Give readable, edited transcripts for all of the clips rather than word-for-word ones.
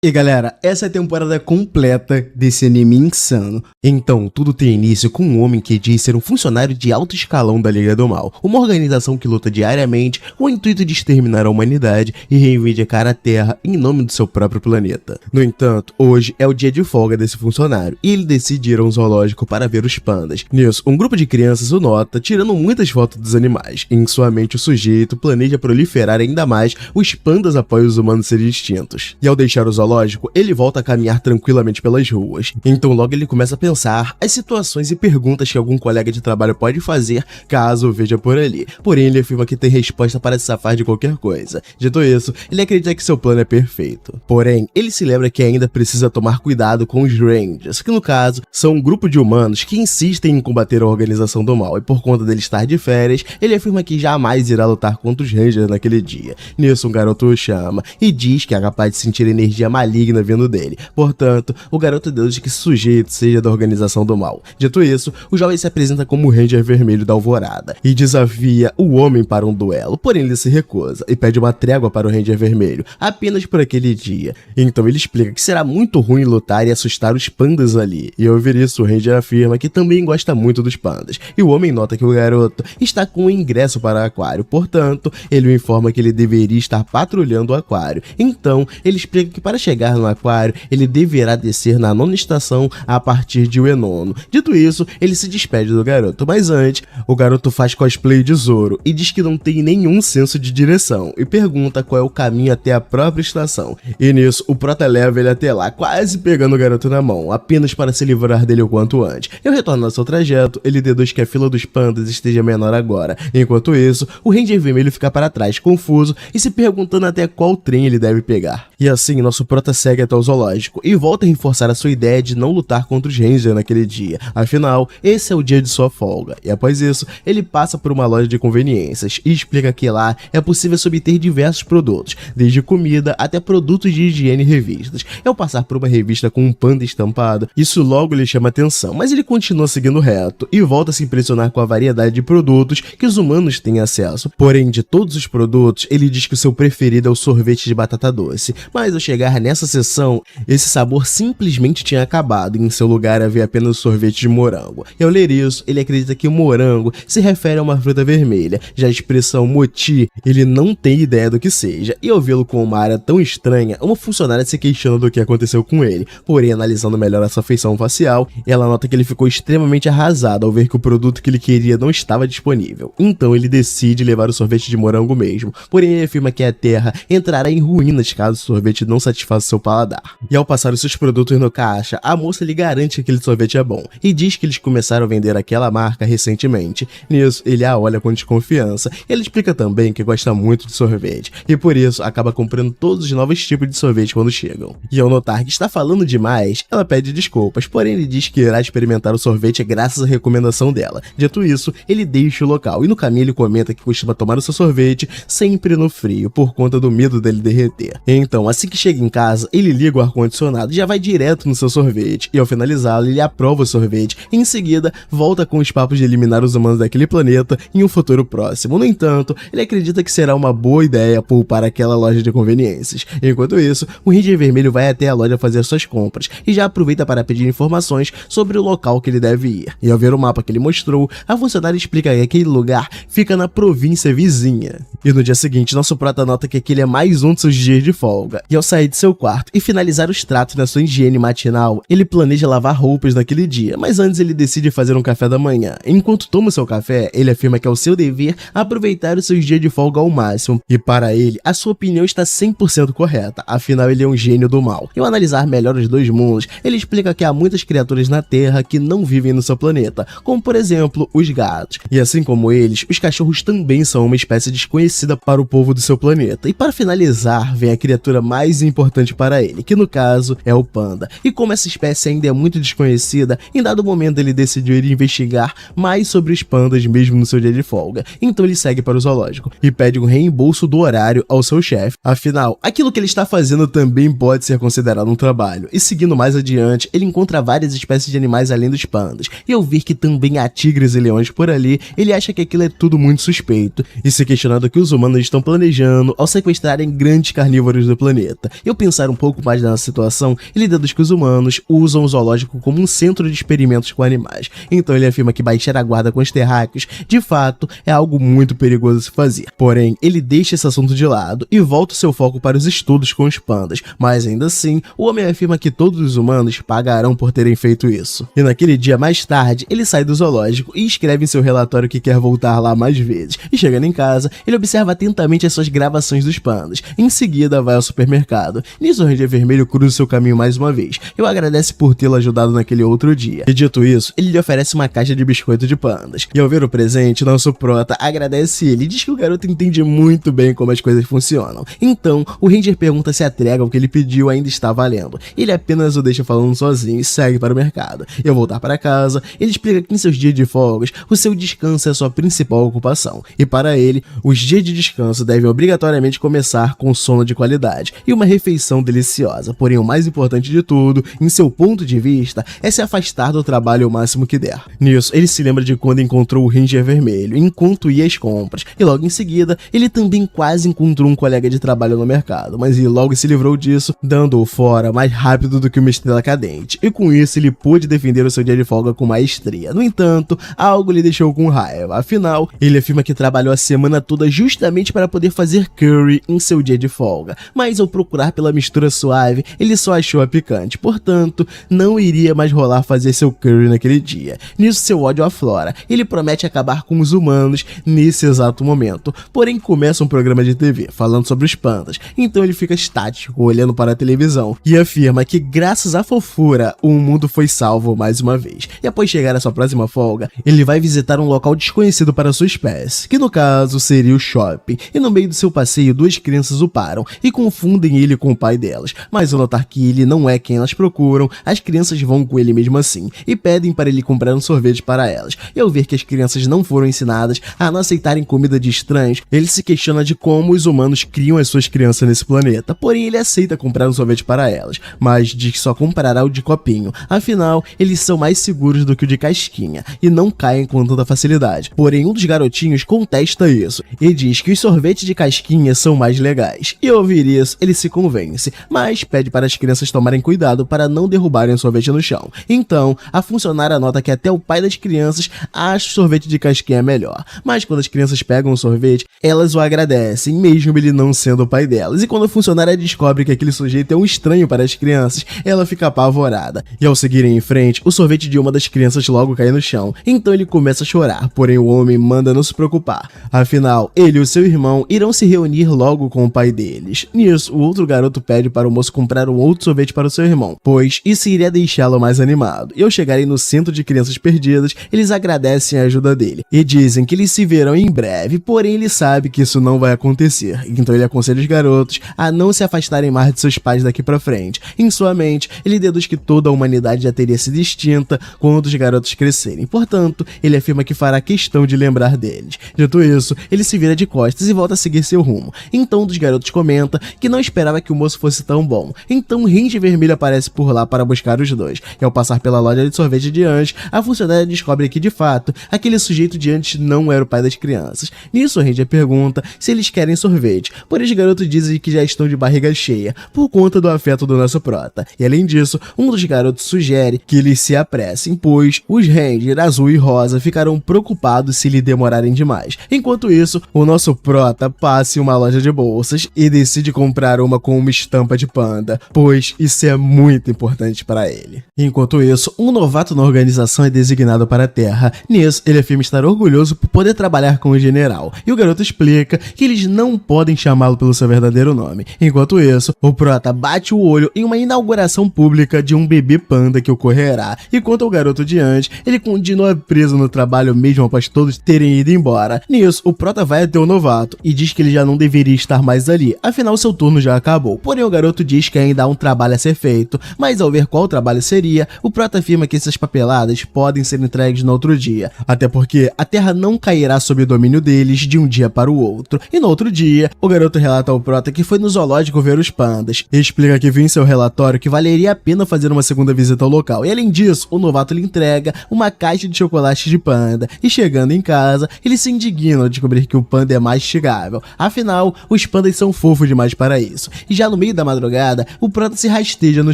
E galera, essa é a temporada completa desse anime insano. Então, tudo tem início com um homem que diz ser um funcionário de alto escalão da Liga do Mal, uma organização que luta diariamente com o intuito de exterminar a humanidade e reivindicar a Terra em nome do seu próprio planeta. No entanto, hoje é o dia de folga desse funcionário e ele decide ir a um zoológico para ver os pandas. Nisso, um grupo de crianças o nota, tirando muitas fotos dos animais. Em sua mente, o sujeito planeja proliferar ainda mais os pandas após os humanos serem extintos. E ao deixar o zoológico, ele volta a caminhar tranquilamente pelas ruas. Então logo ele começa a pensar as situações e perguntas que algum colega de trabalho pode fazer caso o veja por ali. Porém, ele afirma que tem resposta para se safar de qualquer coisa. Dito isso, ele acredita que seu plano é perfeito. Porém, ele se lembra que ainda precisa tomar cuidado com os Rangers, que no caso são um grupo de humanos que insistem em combater a organização do mal, e por conta dele estar de férias, ele afirma que jamais irá lutar contra os Rangers naquele dia. Nisso, um garoto o chama e diz que é capaz de sentir energia maligna vindo dele. Portanto, o garoto deseja que esse sujeito seja da organização do mal. Dito isso, o jovem se apresenta como o Ranger Vermelho da Alvorada e desafia o homem para um duelo, porém ele se recusa e pede uma trégua para o Ranger Vermelho, apenas por aquele dia. Então ele explica que será muito ruim lutar e assustar os pandas ali, e ao ouvir isso, o Ranger afirma que também gosta muito dos pandas, e o homem nota que o garoto está com o ingresso para o aquário, portanto, ele o informa que ele deveria estar patrulhando o aquário. Então, ele explica que para chegar no aquário, ele deverá descer na 9ª estação a partir de Uenono. Dito isso, ele se despede do garoto, mas antes, o garoto faz cosplay de Zoro e diz que não tem nenhum senso de direção e pergunta qual é o caminho até a própria estação. E nisso, o prota leva ele até lá, quase pegando o garoto na mão, apenas para se livrar dele o quanto antes. E ao retornar ao seu trajeto, ele deduz que a fila dos pandas esteja menor agora. Enquanto isso, o Ranger Vermelho fica para trás, confuso e se perguntando até qual trem ele deve pegar. E assim, nosso prota segue até o zoológico e volta a reforçar a sua ideia de não lutar contra os Rangers naquele dia. Afinal, esse é o dia de sua folga. E após isso, ele passa por uma loja de conveniências e explica que lá é possível se obter diversos produtos, desde comida até produtos de higiene e revistas. E ao passar por uma revista com um panda estampado, isso logo lhe chama atenção, mas ele continua seguindo reto e volta a se impressionar com a variedade de produtos que os humanos têm acesso. Porém, de todos os produtos, ele diz que o seu preferido é o sorvete de batata doce, mas ao chegar nessa seção, esse sabor simplesmente tinha acabado e em seu lugar havia apenas o sorvete de morango. E ao ler isso, ele acredita que o morango se refere a uma fruta vermelha, já a expressão moti, ele não tem ideia do que seja, e ao vê-lo com uma área tão estranha, uma funcionária se queixando do que aconteceu com ele. Porém, analisando melhor a sua feição facial, ela nota que ele ficou extremamente arrasado ao ver que o produto que ele queria não estava disponível. Então ele decide levar o sorvete de morango mesmo, porém ele afirma que a Terra entrará em ruínas caso o sorvete não satisfaça seu paladar. E ao passar os seus produtos no caixa, a moça lhe garante que aquele sorvete é bom e diz que eles começaram a vender aquela marca recentemente. Nisso, ele a olha com desconfiança. Ele explica também que gosta muito de sorvete e por isso acaba comprando todos os novos tipos de sorvete quando chegam. E ao notar que está falando demais, ela pede desculpas, porém ele diz que irá experimentar o sorvete graças à recomendação dela. Dito isso, ele deixa o local e no caminho ele comenta que costuma tomar o seu sorvete sempre no frio, por conta do medo dele derreter. Então, assim que chega em casa, ele liga o ar-condicionado e já vai direto no seu sorvete, e ao finalizá-lo, ele aprova o sorvete e em seguida volta com os papos de eliminar os humanos daquele planeta em um futuro próximo. No entanto, ele acredita que será uma boa ideia poupar aquela loja de conveniências. Enquanto isso, o Ranger Vermelho vai até a loja fazer suas compras e já aproveita para pedir informações sobre o local que ele deve ir. E ao ver o mapa que ele mostrou, a funcionária explica que aquele lugar fica na província vizinha. E no dia seguinte, nosso prota nota que aquele é mais um de seus dias de folga. E ao sair de seu quarto e finalizar os tratos na sua higiene matinal, ele planeja lavar roupas naquele dia, mas antes ele decide fazer um café da manhã. Enquanto toma seu café, ele afirma que é o seu dever aproveitar os seus dias de folga ao máximo, e para ele, a sua opinião está 100% correta, afinal ele é um gênio do mal. E ao analisar melhor os dois mundos, ele explica que há muitas criaturas na Terra que não vivem no seu planeta, como por exemplo, os gatos. E assim como eles, os cachorros também são uma espécie desconhecida para o povo do seu planeta. E para finalizar, vem a criatura mais importante para ele, que no caso é o panda. E como essa espécie ainda é muito desconhecida, em dado momento ele decidiu ir investigar mais sobre os pandas mesmo no seu dia de folga. Então ele segue para o zoológico e pede um reembolso do horário ao seu chefe. Afinal, aquilo que ele está fazendo também pode ser considerado um trabalho. E seguindo mais adiante, ele encontra várias espécies de animais além dos pandas. E ao ver que também há tigres e leões por ali, ele acha que aquilo é tudo muito suspeito e se questionando o que os humanos estão planejando ao sequestrarem grandes carnívoros do planeta. Eu penso pensar um pouco mais na situação, ele deduz que os humanos usam o zoológico como um centro de experimentos com animais. Então ele afirma que baixar a guarda com os terráqueos, de fato, é algo muito perigoso se fazer. Porém, ele deixa esse assunto de lado e volta o seu foco para os estudos com os pandas. Mas ainda assim, o homem afirma que todos os humanos pagarão por terem feito isso. E naquele dia mais tarde, ele sai do zoológico e escreve em seu relatório que quer voltar lá mais vezes. E chegando em casa, ele observa atentamente as suas gravações dos pandas. Em seguida, vai ao supermercado. Nisso, o Ranger Vermelho cruza seu caminho mais uma vez e o agradece por tê-lo ajudado naquele outro dia. E dito isso, ele lhe oferece uma caixa de biscoito de pandas. E ao ver o presente, nosso prota agradece ele e diz que o garoto entende muito bem como as coisas funcionam. Então, o Ranger pergunta se a trégua que ele pediu ainda está valendo. Ele apenas o deixa falando sozinho e segue para o mercado. E ao voltar para casa, ele explica que em seus dias de folgas, o seu descanso é a sua principal ocupação. E para ele, os dias de descanso devem obrigatoriamente começar com sono de qualidade e uma refeição deliciosa. Porém, o mais importante de tudo, em seu ponto de vista, é se afastar do trabalho o máximo que der. Nisso, ele se lembra de quando encontrou o Ranger Vermelho enquanto ia às compras. E logo em seguida, ele também quase encontrou um colega de trabalho no mercado, mas ele logo se livrou disso, dando-o fora mais rápido do que uma estrela cadente. E com isso, ele pôde defender o seu dia de folga com maestria. No entanto, algo lhe deixou com raiva. Afinal, ele afirma que trabalhou a semana toda justamente para poder fazer curry em seu dia de folga. Mas ao procurar pela mistura suave, ele só achou a picante. Portanto, não iria mais rolar fazer seu curry naquele dia. Nisso, seu ódio aflora. Ele promete acabar com os humanos nesse exato momento. Porém, começa um programa de TV falando sobre os pandas. Então ele fica estático, olhando para a televisão, e afirma que graças à fofura, o mundo foi salvo mais uma vez. E após chegar à sua próxima folga, ele vai visitar um local desconhecido para sua espécie, que no caso seria o shopping. E no meio do seu passeio, duas crianças o param e confundem ele com o pai delas. Mas ao notar que ele não é quem elas procuram, as crianças vão com ele mesmo assim e pedem para ele comprar um sorvete para elas. E ao ver que as crianças não foram ensinadas a não aceitarem comida de estranhos, ele se questiona de como os humanos criam as suas crianças nesse planeta. Porém, ele aceita comprar um sorvete para elas, mas diz que só comprará o de copinho. Afinal, eles são mais seguros do que o de casquinha e não caem com tanta facilidade. Porém, um dos garotinhos contesta isso e diz que os sorvetes de casquinha são mais legais. E ao ouvir isso, ele se convence, mas pede para as crianças tomarem cuidado para não derrubarem o sorvete no chão. Então, a funcionária nota que até o pai das crianças acha o sorvete de casquinha melhor. Mas quando as crianças pegam o sorvete, elas o agradecem, mesmo ele não sendo o pai delas. E quando a funcionária descobre que aquele sujeito é um estranho para as crianças, ela fica apavorada. E ao seguirem em frente, o sorvete de uma das crianças logo cai no chão. Então ele começa a chorar, porém o homem manda não se preocupar. Afinal, ele e o seu irmão irão se reunir logo com o pai deles. Nisso, o outro garoto pede para o moço comprar um outro sorvete para o seu irmão, pois isso iria deixá-lo mais animado. E ao chegarem no centro de crianças perdidas, eles agradecem a ajuda dele e dizem que eles se verão em breve, porém ele sabe que isso não vai acontecer. Então ele aconselha os garotos a não se afastarem mais de seus pais daqui pra frente. Em sua mente, ele deduz que toda a humanidade já teria sido extinta quando os garotos crescerem. Portanto, ele afirma que fará questão de lembrar deles. Dito isso, ele se vira de costas e volta a seguir seu rumo. Então um dos garotos comenta que não esperava que o moço fosse tão bom. Então o Ranger Vermelho aparece por lá para buscar os dois. E ao passar pela loja de sorvete de antes, a funcionária descobre que de fato, aquele sujeito de antes não era o pai das crianças. Nisso, o Ranger pergunta se eles querem sorvete, porém os garotos dizem que já estão de barriga cheia, por conta do afeto do nosso prota. E além disso, um dos garotos sugere que eles se apressem, pois os Ranger azul e rosa ficarão preocupados se lhe demorarem demais. Enquanto isso, o nosso prota passa em uma loja de bolsas e decide comprar uma com uma estampa de panda, pois isso é muito importante para ele. Enquanto isso, um novato na organização é designado para a Terra. Nisso, ele afirma estar orgulhoso por poder trabalhar com o general, e o garoto explica que eles não podem chamá-lo pelo seu verdadeiro nome. Enquanto isso, o prota bate o olho em uma inauguração pública de um bebê panda que ocorrerá, e quanto ao garoto de antes, ele continua preso no trabalho mesmo após todos terem ido embora. Nisso, o prota vai até o novato e diz que ele já não deveria estar mais ali, afinal seu turno já acabou. Porém o garoto diz que ainda há um trabalho a ser feito, mas ao ver qual trabalho seria, o prota afirma que essas papeladas podem ser entregues no outro dia, até porque a Terra não cairá sob o domínio deles de um dia para o outro. E no outro dia, o garoto relata ao prota que foi no zoológico ver os pandas, e explica que viu em seu relatório que valeria a pena fazer uma segunda visita ao local. E além disso, o novato lhe entrega uma caixa de chocolate de panda, e chegando em casa, ele se indigna ao descobrir que o panda é mastigável. Afinal, os pandas são fofos demais para isso. E já no no meio da madrugada, o Prota se rasteja no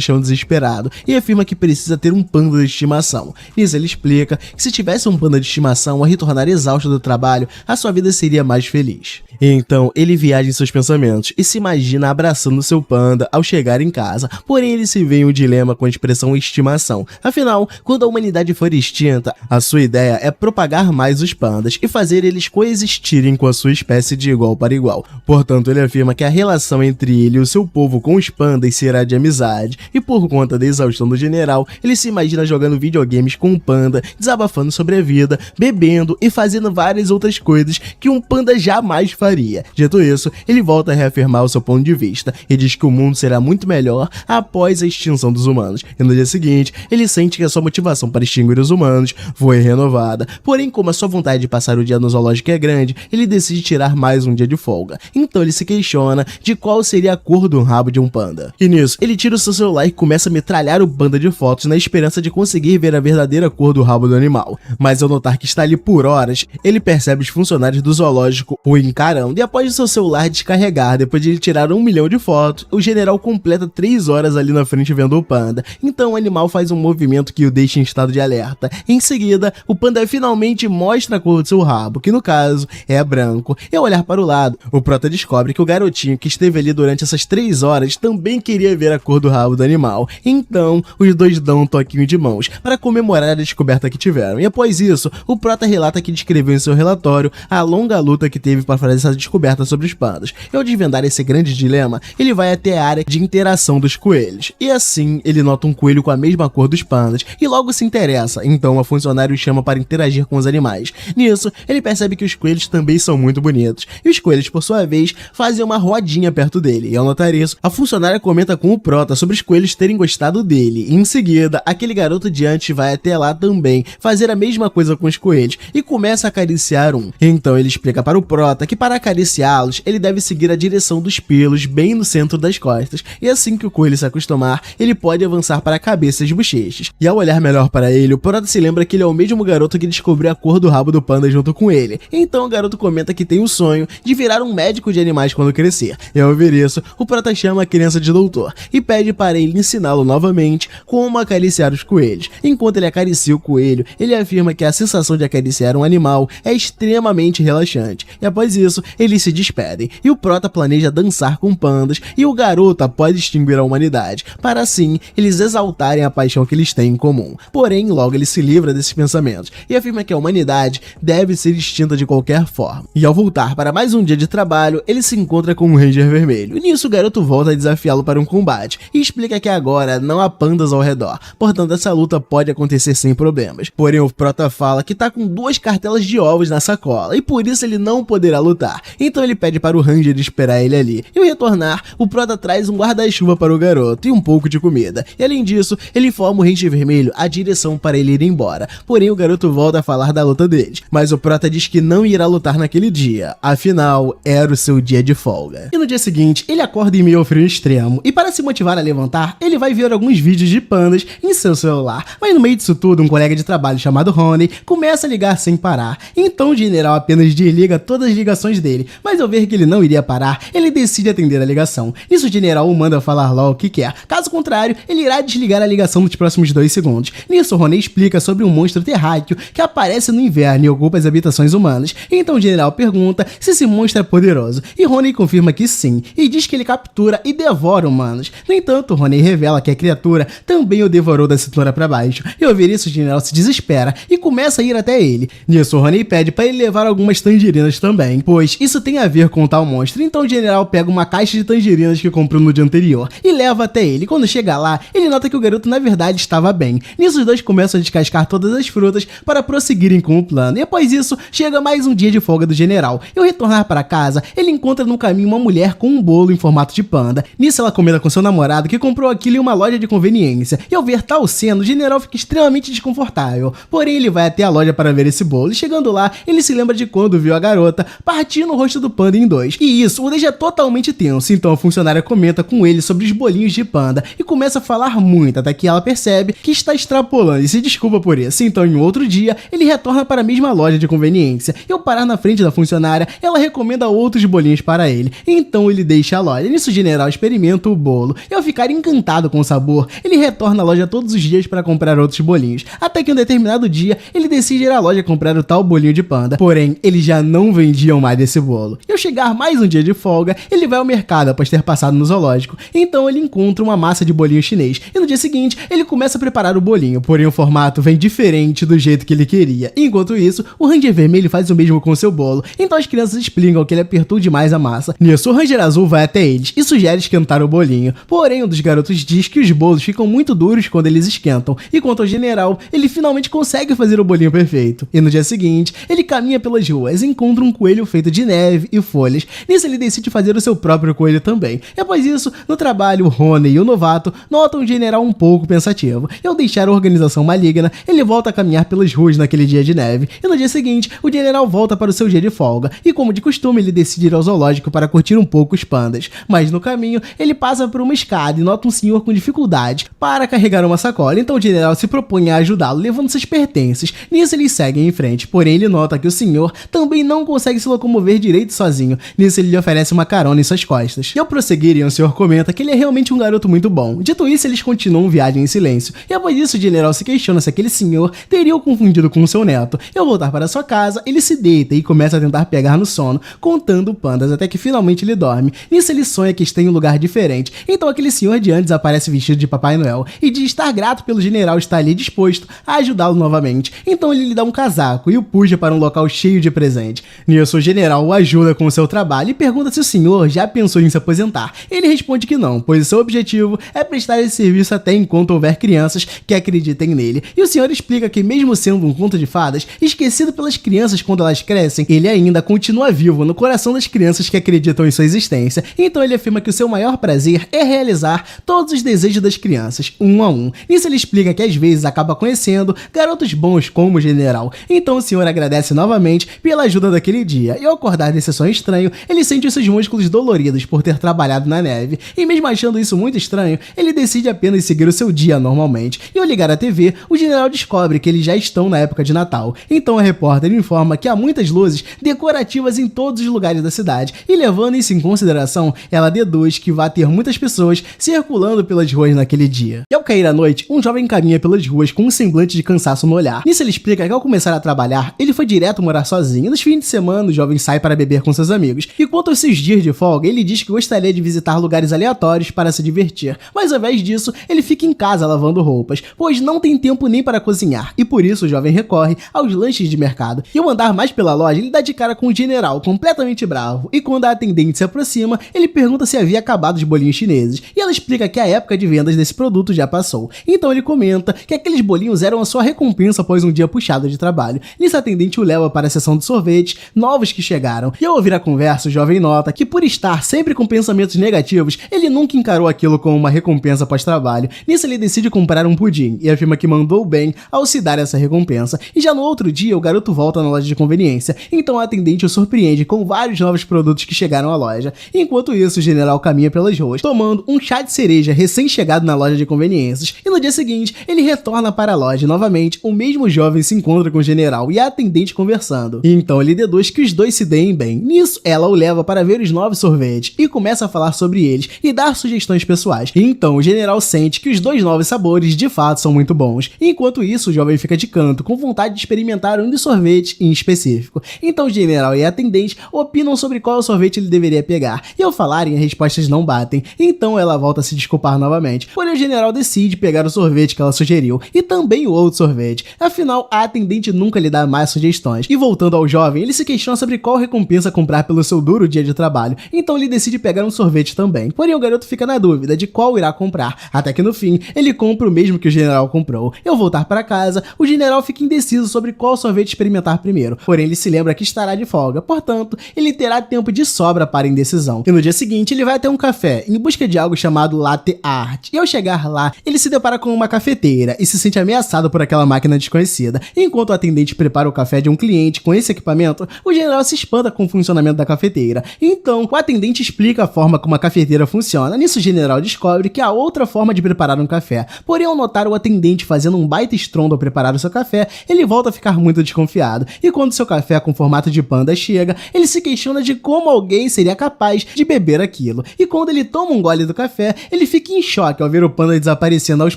chão desesperado e afirma que precisa ter um panda de estimação. Nisso ele explica que se tivesse um panda de estimação ao retornar exausto do trabalho, a sua vida seria mais feliz. Então ele viaja em seus pensamentos e se imagina abraçando seu panda ao chegar em casa, porém ele se vê em um dilema com a expressão estimação. Afinal, quando a humanidade for extinta, a sua ideia é propagar mais os pandas e fazer eles coexistirem com a sua espécie de igual para igual. Portanto, ele afirma que a relação entre ele e o seu povo com os pandas será de amizade, e por conta da exaustão do general, ele se imagina jogando videogames com um panda, desabafando sobre a vida, bebendo e fazendo várias outras coisas que um panda jamais faria. Dito isso, ele volta a reafirmar o seu ponto de vista e diz que o mundo será muito melhor após a extinção dos humanos. E no dia seguinte, ele sente que a sua motivação para extinguir os humanos foi renovada. Porém, como a sua vontade de passar o dia no zoológico é grande, ele decide tirar mais um dia de folga. Então ele se questiona de qual seria a cor do rabo de um panda. E nisso, ele tira o seu celular e começa a metralhar o panda de fotos na esperança de conseguir ver a verdadeira cor do rabo do animal. Mas ao notar que está ali por horas, ele percebe os funcionários do zoológico o encarando, e após o seu celular descarregar, depois de ele tirar 1 milhão de fotos, o general completa 3 horas ali na frente vendo o panda. Então o animal faz um movimento que o deixa em estado de alerta. Em seguida, o panda finalmente mostra a cor do seu rabo, que no caso é branco. E ao olhar para o lado, o Prota descobre que o garotinho que esteve ali durante essas 3 horas também queria ver a cor do rabo do animal. Então, os dois dão um toquinho de mãos para comemorar a descoberta que tiveram. E após isso, o Prota relata que descreveu em seu relatório a longa luta que teve para fazer essa descoberta sobre os pandas. E ao desvendar esse grande dilema, ele vai até a área de interação dos coelhos. E assim, ele nota um coelho com a mesma cor dos pandas e logo se interessa. Então, a funcionária o chama para interagir com os animais. Nisso, ele percebe que os coelhos também são muito bonitos. E os coelhos, por sua vez, fazem uma rodinha perto dele. E ao notar isso, a funcionária comenta com o Prota sobre os coelhos terem gostado dele. E em seguida, aquele garoto de antes vai até lá também fazer a mesma coisa com os coelhos e começa a acariciar um. Então ele explica para o Prota que para acariciá-los, ele deve seguir a direção dos pelos bem no centro das costas. E assim que o coelho se acostumar, ele pode avançar para a cabeça e as bochechas. E ao olhar melhor para ele, o Prota se lembra que ele é o mesmo garoto que descobriu a cor do rabo do panda junto com ele. Então o garoto comenta que tem o sonho de virar um médico de animais quando crescer. E ao ouvir isso, o Prota chama a criança de doutor e pede para ele ensiná-lo novamente como acariciar os coelhos. Enquanto ele acaricia o coelho, ele afirma que a sensação de acariciar um animal é extremamente relaxante. E após isso, eles se despedem e o Prota planeja dançar com pandas e o garoto após extinguir a humanidade, para assim eles exaltarem a paixão que eles têm em comum. Porém, logo ele se livra desses pensamentos e afirma que a humanidade deve ser extinta de qualquer forma. E ao voltar para mais um dia de trabalho, ele se encontra com um Ranger vermelho. E nisso o garoto volta a desafiá-lo para um combate e explica que agora não há pandas ao redor, portanto essa luta pode acontecer sem problemas. Porém o Prota fala que tá com 2 cartelas de ovos na sacola e por isso ele não poderá lutar. Então ele pede para o Ranger esperar ele ali. E ao retornar, o Prota traz um guarda-chuva para o garoto e um pouco de comida. E além disso, ele informa o Ranger vermelho a direção para ele ir embora. Porém o garoto volta a falar da luta deles, mas o Prota diz que não irá lutar naquele dia, afinal era o seu dia de folga. E no dia seguinte, ele acorda em meio ao frio extremo e para se motivar a levantar, ele vai ver alguns vídeos de pandas em seu celular. Mas no meio disso tudo, um colega de trabalho chamado Rony começa a ligar sem parar. Então o general apenas desliga todas as ligações dele, mas ao ver que ele não iria parar, ele decide atender a ligação. Nisso o general o manda falar lá o que quer, caso contrário, ele irá desligar a ligação nos próximos 2 segundos. Nisso Rony explica sobre um monstro terráqueo que aparece no inverno e ocupa as habitações humanas. Então o general pergunta se esse monstro é poderoso, e Rony confirma que sim, e diz que ele captura e devora humanos. No entanto, Rony revela que a criatura também o devorou da cintura para baixo, e ao ouvir isso o general se desespera e começa a ir até ele. Nisso Rony pede para ele levar algumas tangerinas também, pois isso tem a ver com tal monstro. Então o general pega uma caixa de tangerinas que comprou no dia anterior e leva até ele. Quando chega lá, ele nota que o garoto na verdade estava bem. Nisso os dois começam a descascar todas as frutas para prosseguirem com o plano. E após isso, chega mais um dia de folga do general. E ao retornar para casa, ele encontra no caminho uma mulher com um bolo em formato de panda. Nisso ela comenta com seu namorado que comprou aquilo em uma loja de conveniência. E ao ver tal cena, o general fica extremamente desconfortável. Porém, ele vai até a loja para ver esse bolo. E chegando lá, ele se lembra de quando viu a garota partindo dividindo o rosto do panda em dois. E isso o deixa totalmente tenso, então a funcionária comenta com ele sobre os bolinhos de panda e começa a falar muito, até que ela percebe que está extrapolando e se desculpa por isso. Então em outro dia, ele retorna para a mesma loja de conveniência e ao parar na frente da funcionária, ela recomenda outros bolinhos para ele. Então ele deixa a loja. Nisso o general experimenta o bolo e ao ficar encantado com o sabor, ele retorna à loja todos os dias para comprar outros bolinhos. Até que um determinado dia, ele decide ir à loja comprar o tal bolinho de panda. Porém, eles já não vendiam mais desse bolo. E ao chegar mais um dia de folga, ele vai ao mercado após ter passado no zoológico. Então ele encontra uma massa de bolinho chinês. E no dia seguinte, ele começa a preparar o bolinho. Porém, o formato vem diferente do jeito que ele queria. Enquanto isso, o Ranger Vermelho faz o mesmo com seu bolo. Então as crianças explicam que ele apertou demais a massa. Nisso, o Ranger Azul vai até eles e sugere esquentar o bolinho. Porém, um dos garotos diz que os bolos ficam muito duros quando eles esquentam. E quanto ao general, ele finalmente consegue fazer o bolinho perfeito. E no dia seguinte, ele caminha pelas ruas e encontra um coelho feito de neve e folhas. Nisso, ele decide fazer o seu próprio coelho também. E após isso, no trabalho, o Rony e o novato notam o general um pouco pensativo. E ao deixar a organização maligna, ele volta a caminhar pelas ruas naquele dia de neve. E no dia seguinte, o general volta para o seu dia de folga. E como de costume, ele decide ir ao zoológico para curtir um pouco os pandas. Mas no caminho, ele passa por uma escada e nota um senhor com dificuldade para carregar uma sacola. Então o general se propõe a ajudá-lo, levando seus pertences. Nisso eles seguem em frente, porém ele nota que o senhor também não consegue se locomover direito sozinho. Nisso ele lhe oferece uma carona em suas costas. E ao prosseguirem, o senhor comenta que ele é realmente um garoto muito bom. Dito isso, eles continuam viagem em silêncio. E após isso, o general se questiona se aquele senhor teria o confundido com o seu neto. E ao voltar para sua casa, ele se deita e começa a tentar pegar no sono, contando pandas até que finalmente ele dorme. Nisso ele sonha que está em um lugar diferente. Então aquele senhor de antes aparece vestido de Papai Noel e diz estar grato pelo general estar ali disposto a ajudá-lo novamente. Então ele lhe dá um casaco e o puxa para um local cheio de presente. Nisso o general o ajuda com o seu trabalho e pergunta se o senhor já pensou em se aposentar. Ele responde que não, pois seu objetivo é prestar esse serviço até enquanto houver crianças que acreditem nele. E o senhor explica que mesmo sendo um conto de fadas, esquecido pelas crianças quando elas crescem, ele ainda continua vivo no coração das crianças que acreditam em sua existência. Então ele afirma que o seu maior prazer é realizar todos os desejos das crianças, um a um. Nisso ele explica que às vezes acaba conhecendo garotos bons como o general. Então o senhor agradece novamente pela ajuda daquele dia. E ao acordar desse sonho estranho, ele sente os seus músculos doloridos por ter trabalhado na neve. E mesmo achando isso muito estranho, ele decide apenas seguir o seu dia normalmente. E ao ligar a TV, o general descobre que eles já estão na época de Natal. Então a repórter informa que há muitas luzes decorativas em todos os lugares da cidade. E levando isso em consideração, ela deduz que vai ter muitas pessoas circulando pelas ruas naquele dia. E ao cair a noite, um jovem caminha pelas ruas com um semblante de cansaço no olhar. Nisso ele explica que ao começar a trabalhar, ele foi direto morar sozinho. Nos fins de semana, o jovem sai para beber com seus amigos. E quanto aos seus dias de folga, ele diz que gostaria de visitar lugares aleatórios para se divertir. Mas ao invés disso, ele fica em casa lavando roupas, pois não tem tempo nem para cozinhar. E por isso o jovem recorre aos lanches de mercado. E ao andar mais pela loja, ele dá de cara com o general, completamente bravo. E quando a atendente se aproxima, ele pergunta se havia acabado os bolinhos chineses. E ela explica que a época de vendas desse produto já passou. Então ele comenta que aqueles bolinhos eram a sua recompensa após um dia puxado de trabalho. Nisso a atendente o leva para a seção de sorvetes novos que chegaram. E ao ouvir a conversa, o jovem nota que por estar sempre com pensamentos negativos, ele nunca encarou aquilo como uma recompensa pós-trabalho. Nisso ele decide comprar um pudim e afirma que mandou bem ao se dar essa recompensa. E já no outro dia, o garoto volta na loja de conveniência. Então a atendente o surpreende com vários novos produtos que chegaram à loja. Enquanto isso, o general caminha pelas ruas, tomando um chá de cereja recém-chegado na loja de conveniências. E no dia seguinte, ele retorna para a loja e novamente, o mesmo jovem se encontra com o general e a atendente conversando. E então ele deduz que os dois se deem bem. Nisso, ela o leva para ver os novos sorvetes e começa a falar sobre eles e dar sugestões pessoais. E então o general sente que os dois novos sabores de fato são muito bons. Enquanto isso, o jovem fica de canto, com vontade de experimentar um dos sorvetes em específico. Então o general e a atendente opinam sobre qual sorvete ele deveria pegar. E ao falarem, as respostas não batem. Então ela volta a se desculpar novamente. Porém o general decide pegar o sorvete que ela sugeriu e também o outro sorvete. Afinal, a atendente nunca lhe dá mais sugestões. E voltando ao jovem, ele se questiona sobre qual recompensa comprar pelo seu duro dia de trabalho. Então ele decide pegar um sorvete também. Porém o garoto fica na dúvida de qual irá comprar. Até que no fim, ele compra o mesmo que o general comprou. E ao voltar para casa, o general fica indeciso sobre qual sorvete experimentar primeiro. Porém ele se lembra que estará de folga. Portanto, ele terá tempo de sobra para a indecisão. E no dia seguinte, ele vai até um café em busca de algo chamado latte art. E ao chegar lá, ele se depara com uma cafeteira e se sente ameaçado por aquela máquina desconhecida. Enquanto o atendente prepara o café de um cliente com esse equipamento, o general se espanta com o funcionamento da cafeteira. Então, o atendente explica a forma como a cafeteira funciona. Nisso, o general descobre que há outra forma de preparar um café. Porém, ao notar o atendente fazendo um baita estrondo ao preparar o seu café, ele volta a ficar muito desconfiado. E quando seu café com formato de panda chega, ele se questiona de como alguém seria capaz de beber aquilo. E quando ele toma um gole do café, ele fica em choque ao ver o panda desaparecendo aos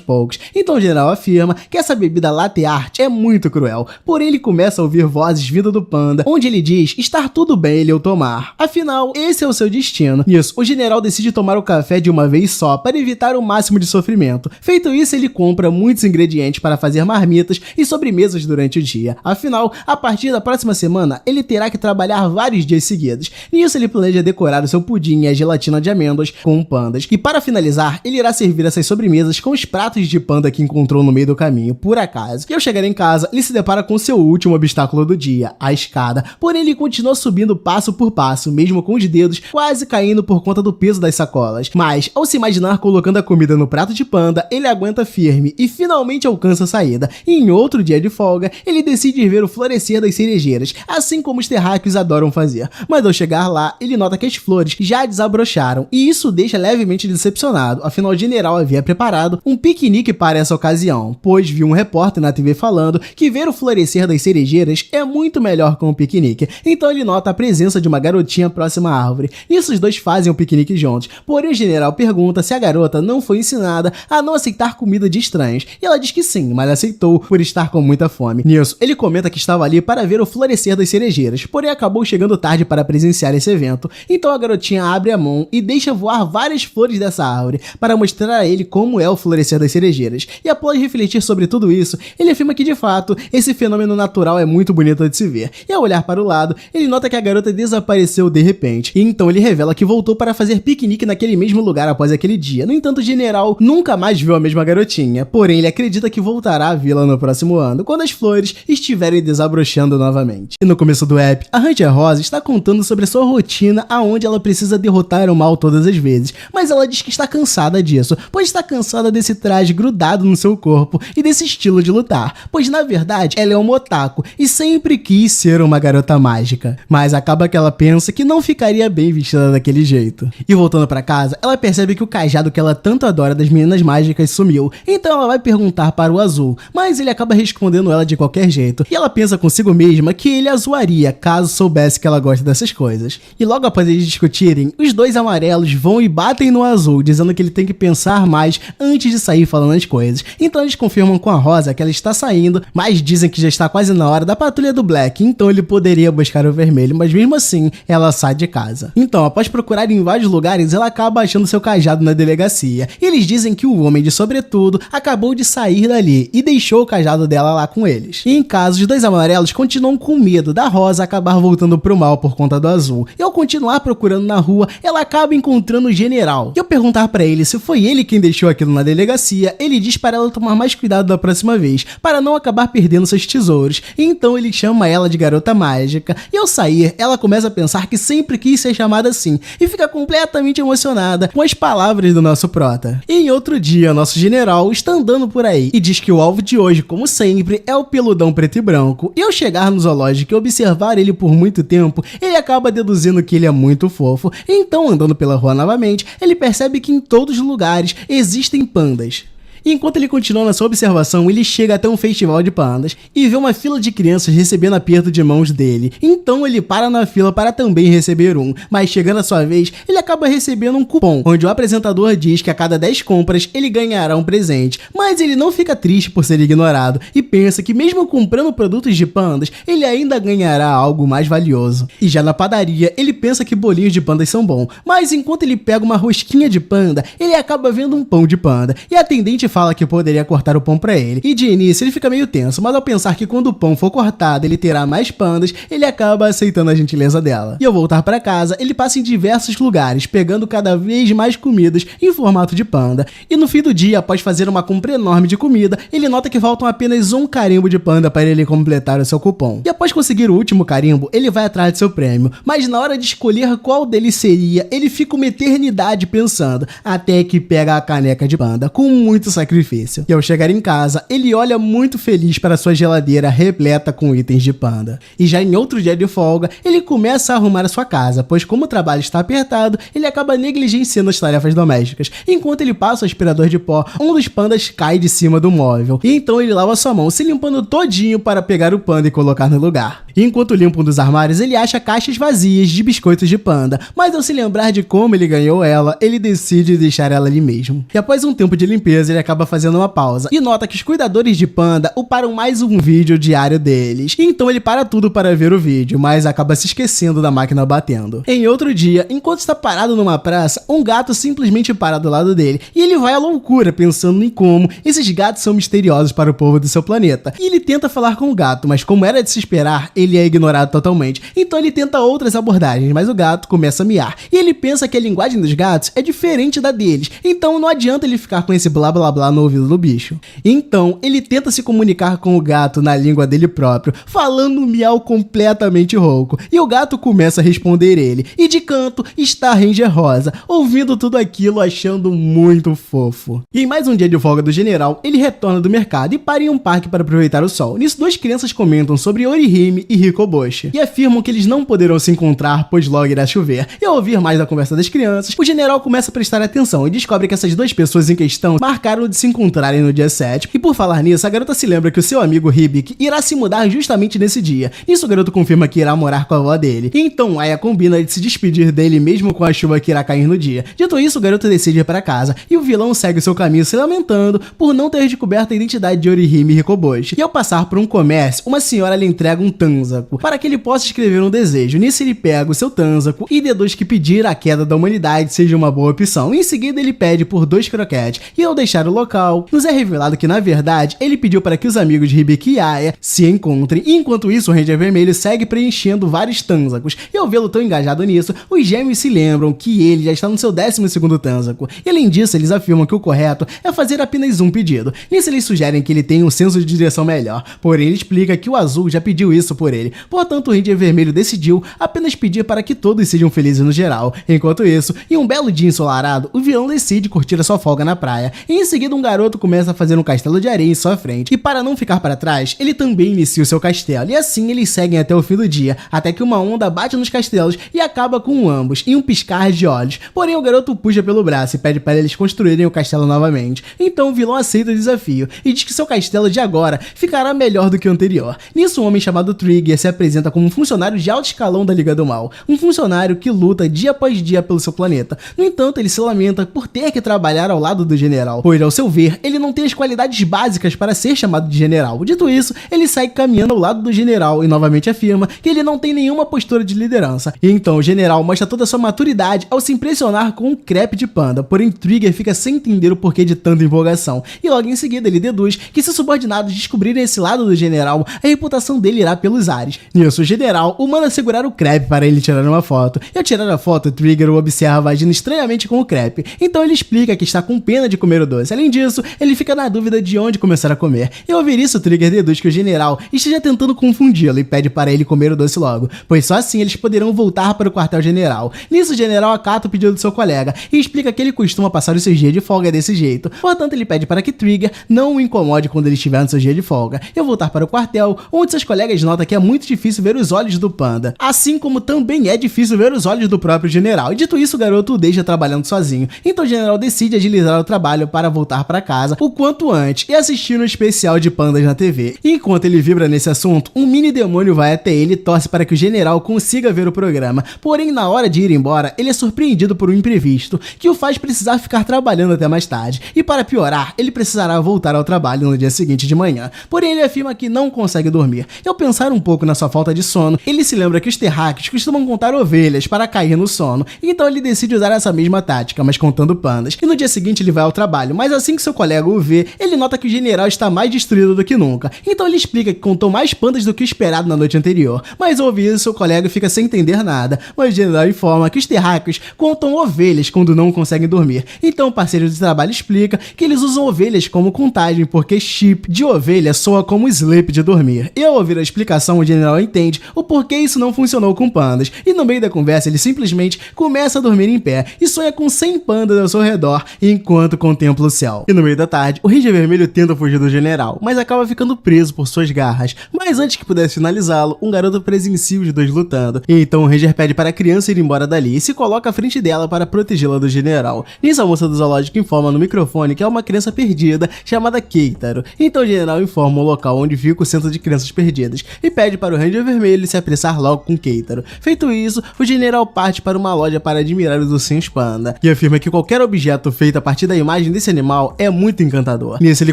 poucos. Então o general afirma que essa bebida latte art é muito cruel. Porém, ele começa a ouvir vozes vindo do panda, onde ele diz estar tudo bem ele o tomar. Afinal, esse é o seu destino. Nisso, o general decide tomar o café de uma vez só para evitar o máximo de sofrimento. Feito isso, ele compra muitos ingredientes para fazer marmitas e sobremesas durante o dia. Afinal, a partir da próxima semana, ele terá que trabalhar vários dias seguidos. Nisso, ele planeja decorar o seu pudim e a gelatina de amêndoas com pandas. E para finalizar, ele irá servir essas sobremesas com os pratos de panda que encontrou no meio do caminho, por acaso. E ao chegar em casa, ele se depara com seu último obstáculo do dia, a escada. Porém, ele continua subindo passo por passo, mesmo com os dedos quase caindo por conta do peso das sacolas. Mas, ao se imaginar colocando a comida no prato de panda, ele aguenta firme e finalmente alcança a saída. E em outro dia de folga, ele decide ver o florescer das cerejeiras, assim como os terráqueos adoram fazer. Mas ao chegar lá, ele nota que as flores já desabrocharam, e isso o deixa levemente decepcionado, afinal o general havia preparado um piquenique para essa ocasião, pois viu um repórter na TV falando que ver o florescer das cerejeiras é muito melhor com um piquenique. Então ele nota a presença de uma garotinha próxima à árvore. Nisso os dois fazem um piquenique juntos, porém o general pergunta se a garota não foi ensinada a não aceitar comida de estranhos, e ela diz que sim, mas aceitou por estar com muita fome. Nisso, ele comenta que estava ali para ver o florescer das cerejeiras, porém acabou chegando tarde para presenciar esse evento. Então a garotinha abre a mão e deixa voar várias flores dessa árvore para mostrar a ele como é o florescer das cerejeiras. E após refletir sobre tudo isso, ele afirma que de fato esse fenômeno natural é muito bonito de se ver. E ao olhar para o lado, ele nota que a garota desapareceu de repente. E então ele revela que voltou para fazer piquenique naquele mesmo lugar após aquele dia. No entanto, o general nunca mais viu a mesma garotinha, porém ele acredita que voltará a vê-la no próximo ano, quando as flores estiverem desabrochando novamente. E no começo do app, a Ranger Rosa está contando sobre a sua rotina aonde ela precisa derrotar o mal todas as vezes, mas ela diz que está cansada disso, pois está cansada desse traje grudado no seu corpo e desse estilo de lutar, pois na verdade ela é um otaku e sempre quis ser uma garota mágica, mas acaba que ela pensa que não ficaria bem vestida daquele jeito. E voltando para casa, ela percebe que o cajado que ela tanto adora das meninas mágicas sumiu, então ela vai perguntar para o Azul, mas ele acaba respondendo ela de qualquer jeito, e ela pensa consigo mesma que ele a zoaria caso soubesse que ela gosta dessas coisas. E logo após eles discutirem, os dois amarelos vão e batem no Azul, dizendo que ele tem que pensar mais antes de sair falando as coisas. Então eles confirmam com a Rosa que ela está saindo, mas dizem que já está quase na hora da patrulha do Black, então ele poderia buscar o vermelho, mas mesmo assim, ela sai de casa. Então, após procurar em vários lugares, ela acaba achando seu cajado na delegacia. E eles dizem que o homem de sobretudo acabou de sair dali e deixou o cajado dela lá com eles. E em casa, os dois amarelos continuam com medo da Rosa acabar voltando pro mal por conta do Azul. E ao continuar procurando na rua, ela acaba encontrando o general. E ao perguntar pra ele se foi ele quem deixou aquilo na delegacia, ele diz para ela tomar mais cuidado da próxima vez, para não acabar perdendo seus tesouros. E então ele chama ela de garota mágica. E ao sair, ela começa a pensar que sempre quis ser chamada assim, e fica completamente emocionada com as palavras do nosso prota. E em outro dia, nosso general está andando por aí e diz que o alvo de hoje, como sempre, é o peludão preto e branco. E ao chegar no zoológico e observar ele por muito tempo, ele acaba deduzindo que ele é muito fofo. Então, andando pela rua novamente, ele percebe que em todos os lugares existem pandas. E enquanto ele continua na sua observação, ele chega até um festival de pandas e vê uma fila de crianças recebendo aperto de mãos dele. Então ele para na fila para também receber um, mas chegando a sua vez, ele acaba recebendo um cupom, onde o apresentador diz que a cada 10 compras ele ganhará um presente. Mas ele não fica triste por ser ignorado e pensa que mesmo comprando produtos de pandas, ele ainda ganhará algo mais valioso. E já na padaria, ele pensa que bolinhos de pandas são bons, mas enquanto ele pega uma rosquinha de panda, ele acaba vendo um pão de panda, e a atendente fala que poderia cortar o pão pra ele. E de início ele fica meio tenso, mas ao pensar que quando o pão for cortado ele terá mais pandas, ele acaba aceitando a gentileza dela. E ao voltar pra casa, ele passa em diversos lugares, pegando cada vez mais comidas em formato de panda. E no fim do dia, após fazer uma compra enorme de comida, ele nota que faltam apenas um carimbo de panda para ele completar o seu cupom. E após conseguir o último carimbo, ele vai atrás de seu prêmio, mas na hora de escolher qual deles seria, ele fica uma eternidade pensando, até que pega a caneca de panda, com muito sacrifício. E ao chegar em casa, ele olha muito feliz para sua geladeira repleta com itens de panda. E já em outro dia de folga, ele começa a arrumar a sua casa, pois como o trabalho está apertado, ele acaba negligenciando as tarefas domésticas. Enquanto ele passa o aspirador de pó, um dos pandas cai de cima do móvel. E então ele lava sua mão, se limpando todinho para pegar o panda e colocar no lugar. E enquanto limpa um dos armários, ele acha caixas vazias de biscoitos de panda, mas ao se lembrar de como ele ganhou ela, ele decide deixar ela ali mesmo. E após um tempo de limpeza, ele acaba fazendo uma pausa e nota que os cuidadores de panda uparam mais um vídeo diário deles. E então ele para tudo para ver o vídeo, mas acaba se esquecendo da máquina batendo. Em outro dia, enquanto está parado numa praça, um gato simplesmente para do lado dele e ele vai à loucura pensando em como esses gatos são misteriosos para o povo do seu planeta. E ele tenta falar com o gato, mas como era de se esperar, ele é ignorado totalmente. Então ele tenta outras abordagens, mas o gato começa a miar. E ele pensa que a linguagem dos gatos é diferente da deles, então não adianta ele ficar com esse blá blá blá no ouvido do bicho. Então ele tenta se comunicar com o gato na língua dele próprio, falando um miau completamente rouco. E o gato começa a responder ele. E de canto está a Ranger Rosa, ouvindo tudo aquilo, achando muito fofo. E em mais um dia de folga do general, ele retorna do mercado e para em um parque para aproveitar o sol. Nisso, duas crianças comentam sobre Orihime e Hikoboshi e afirmam que eles não poderão se encontrar, pois logo irá chover. E ao ouvir mais da conversa das crianças, o general começa a prestar atenção e descobre que essas duas pessoas em questão marcaram de se encontrarem no dia 7. E por falar nisso, a garota se lembra que o seu amigo Hibiki irá se mudar justamente nesse dia. Nisso, o garoto confirma que irá morar com a avó dele. E então Aya combina de se despedir dele mesmo com a chuva que irá cair no dia. Dito isso, o garoto decide ir para casa e o vilão segue o seu caminho se lamentando por não ter descoberto a identidade de Orihime e Hikoboshi. E ao passar por um comércio, uma senhora lhe entrega um tanzaku para que ele possa escrever um desejo. Nisso ele pega o seu tanzaku e deduz que pedir a queda da humanidade seja uma boa opção. Em seguida ele pede por 2 croquetes e ao deixar o local, nos é revelado que na verdade ele pediu para que os amigos de Hibiki e Aya se encontrem. E enquanto isso, o Ranger Vermelho segue preenchendo vários tanzakus. E ao vê-lo tão engajado nisso, os gêmeos se lembram que ele já está no seu 12º tanzaku. E além disso, eles afirmam que o correto é fazer apenas um pedido. Nisso eles sugerem que ele tenha um senso de direção melhor, porém ele explica que o azul já pediu isso por ele. Portanto, o Ranger Vermelho decidiu apenas pedir para que todos sejam felizes no geral. Enquanto isso, em um belo dia ensolarado, o vilão decide curtir a sua folga na praia. E em seguida, um garoto começa a fazer um castelo de areia em sua frente. E para não ficar para trás, ele também inicia o seu castelo. E assim eles seguem até o fim do dia, até que uma onda bate nos castelos e acaba com ambos, em um piscar de olhos. Porém, o garoto puxa pelo braço e pede para eles construírem o castelo novamente. Então o vilão aceita o desafio e diz que seu castelo de agora ficará melhor do que o anterior. Nisso, um homem chamado Trigger se apresenta como um funcionário de alto escalão da Liga do Mal, um funcionário que luta dia após dia pelo seu planeta. No entanto, ele se lamenta por ter que trabalhar ao lado do general, pois ao seu ver, ele não tem as qualidades básicas para ser chamado de general. Dito isso, ele sai caminhando ao lado do general e novamente afirma que ele não tem nenhuma postura de liderança. E então o general mostra toda a sua maturidade ao se impressionar com um crepe de panda, porém Trigger fica sem entender o porquê de tanta empolgação. E logo em seguida ele deduz que se os subordinados descobrirem esse lado do general, a reputação dele irá pelos ares. Nisso, o general o manda segurar o crepe para ele tirar uma foto. E ao tirar a foto, Trigger o observa agindo estranhamente com o crepe. Então ele explica que está com pena de comer o doce. Além disso, ele fica na dúvida de onde começar a comer. E ao ouvir isso, Trigger deduz que o general esteja tentando confundi-lo e pede para ele comer o doce logo, pois só assim eles poderão voltar para o quartel-general. Nisso, o general acata o pedido do seu colega e explica que ele costuma passar os seus dias de folga desse jeito. Portanto, ele pede para que Trigger não o incomode quando ele estiver no seu dia de folga. E ao voltar para o quartel, onde seus colegas notam que é muito difícil ver os olhos do panda, assim como também é difícil ver os olhos do próprio general. E dito isso, o garoto o deixa trabalhando sozinho. Então o general decide agilizar o trabalho para voltar para casa o quanto antes e assistir um especial de pandas na TV. E enquanto ele vibra nesse assunto, um mini demônio vai até ele e torce para que o general consiga ver o programa. Porém, na hora de ir embora, ele é surpreendido por um imprevisto que o faz precisar ficar trabalhando até mais tarde. E para piorar, ele precisará voltar ao trabalho no dia seguinte de manhã. Porém, ele afirma que não consegue dormir. E ao pensar um pouco na sua falta de sono, ele se lembra que os terráqueos costumam contar ovelhas para cair no sono. Então ele decide usar essa mesma tática, mas contando pandas. E no dia seguinte ele vai ao trabalho, mas assim que seu colega o vê, ele nota que o general está mais destruído do que nunca. Então ele explica que contou mais pandas do que o esperado na noite anterior. Mas ao ouvir isso, seu colega fica sem entender nada. Mas o general informa que os terráqueos contam ovelhas quando não conseguem dormir. Então o parceiro de trabalho explica que eles usam ovelhas como contagem, porque chip de ovelha soa como sleep de dormir. E ao ouvir a explicação, o general entende o porquê isso não funcionou com pandas. E no meio da conversa, ele simplesmente começa a dormir em pé e sonha com 100 pandas ao seu redor enquanto contempla o céu. policial. E no meio da tarde, o Ranger Vermelho tenta fugir do general, mas acaba ficando preso por suas garras. Mas antes que pudesse finalizá-lo, um garoto presencia os dois lutando. E então o Ranger pede para a criança ir embora dali e se coloca à frente dela para protegê-la do general. Nisso a moça do zoológico informa no microfone que é uma criança perdida chamada Keitaro. Então o general informa o local onde fica o centro de crianças perdidas e pede para o Ranger Vermelho se apressar logo com Keitaro. Feito isso, o general parte para uma loja para admirar os ursinhos panda e afirma que qualquer objeto feito a partir da imagem desse animal é muito encantador. Nisso ele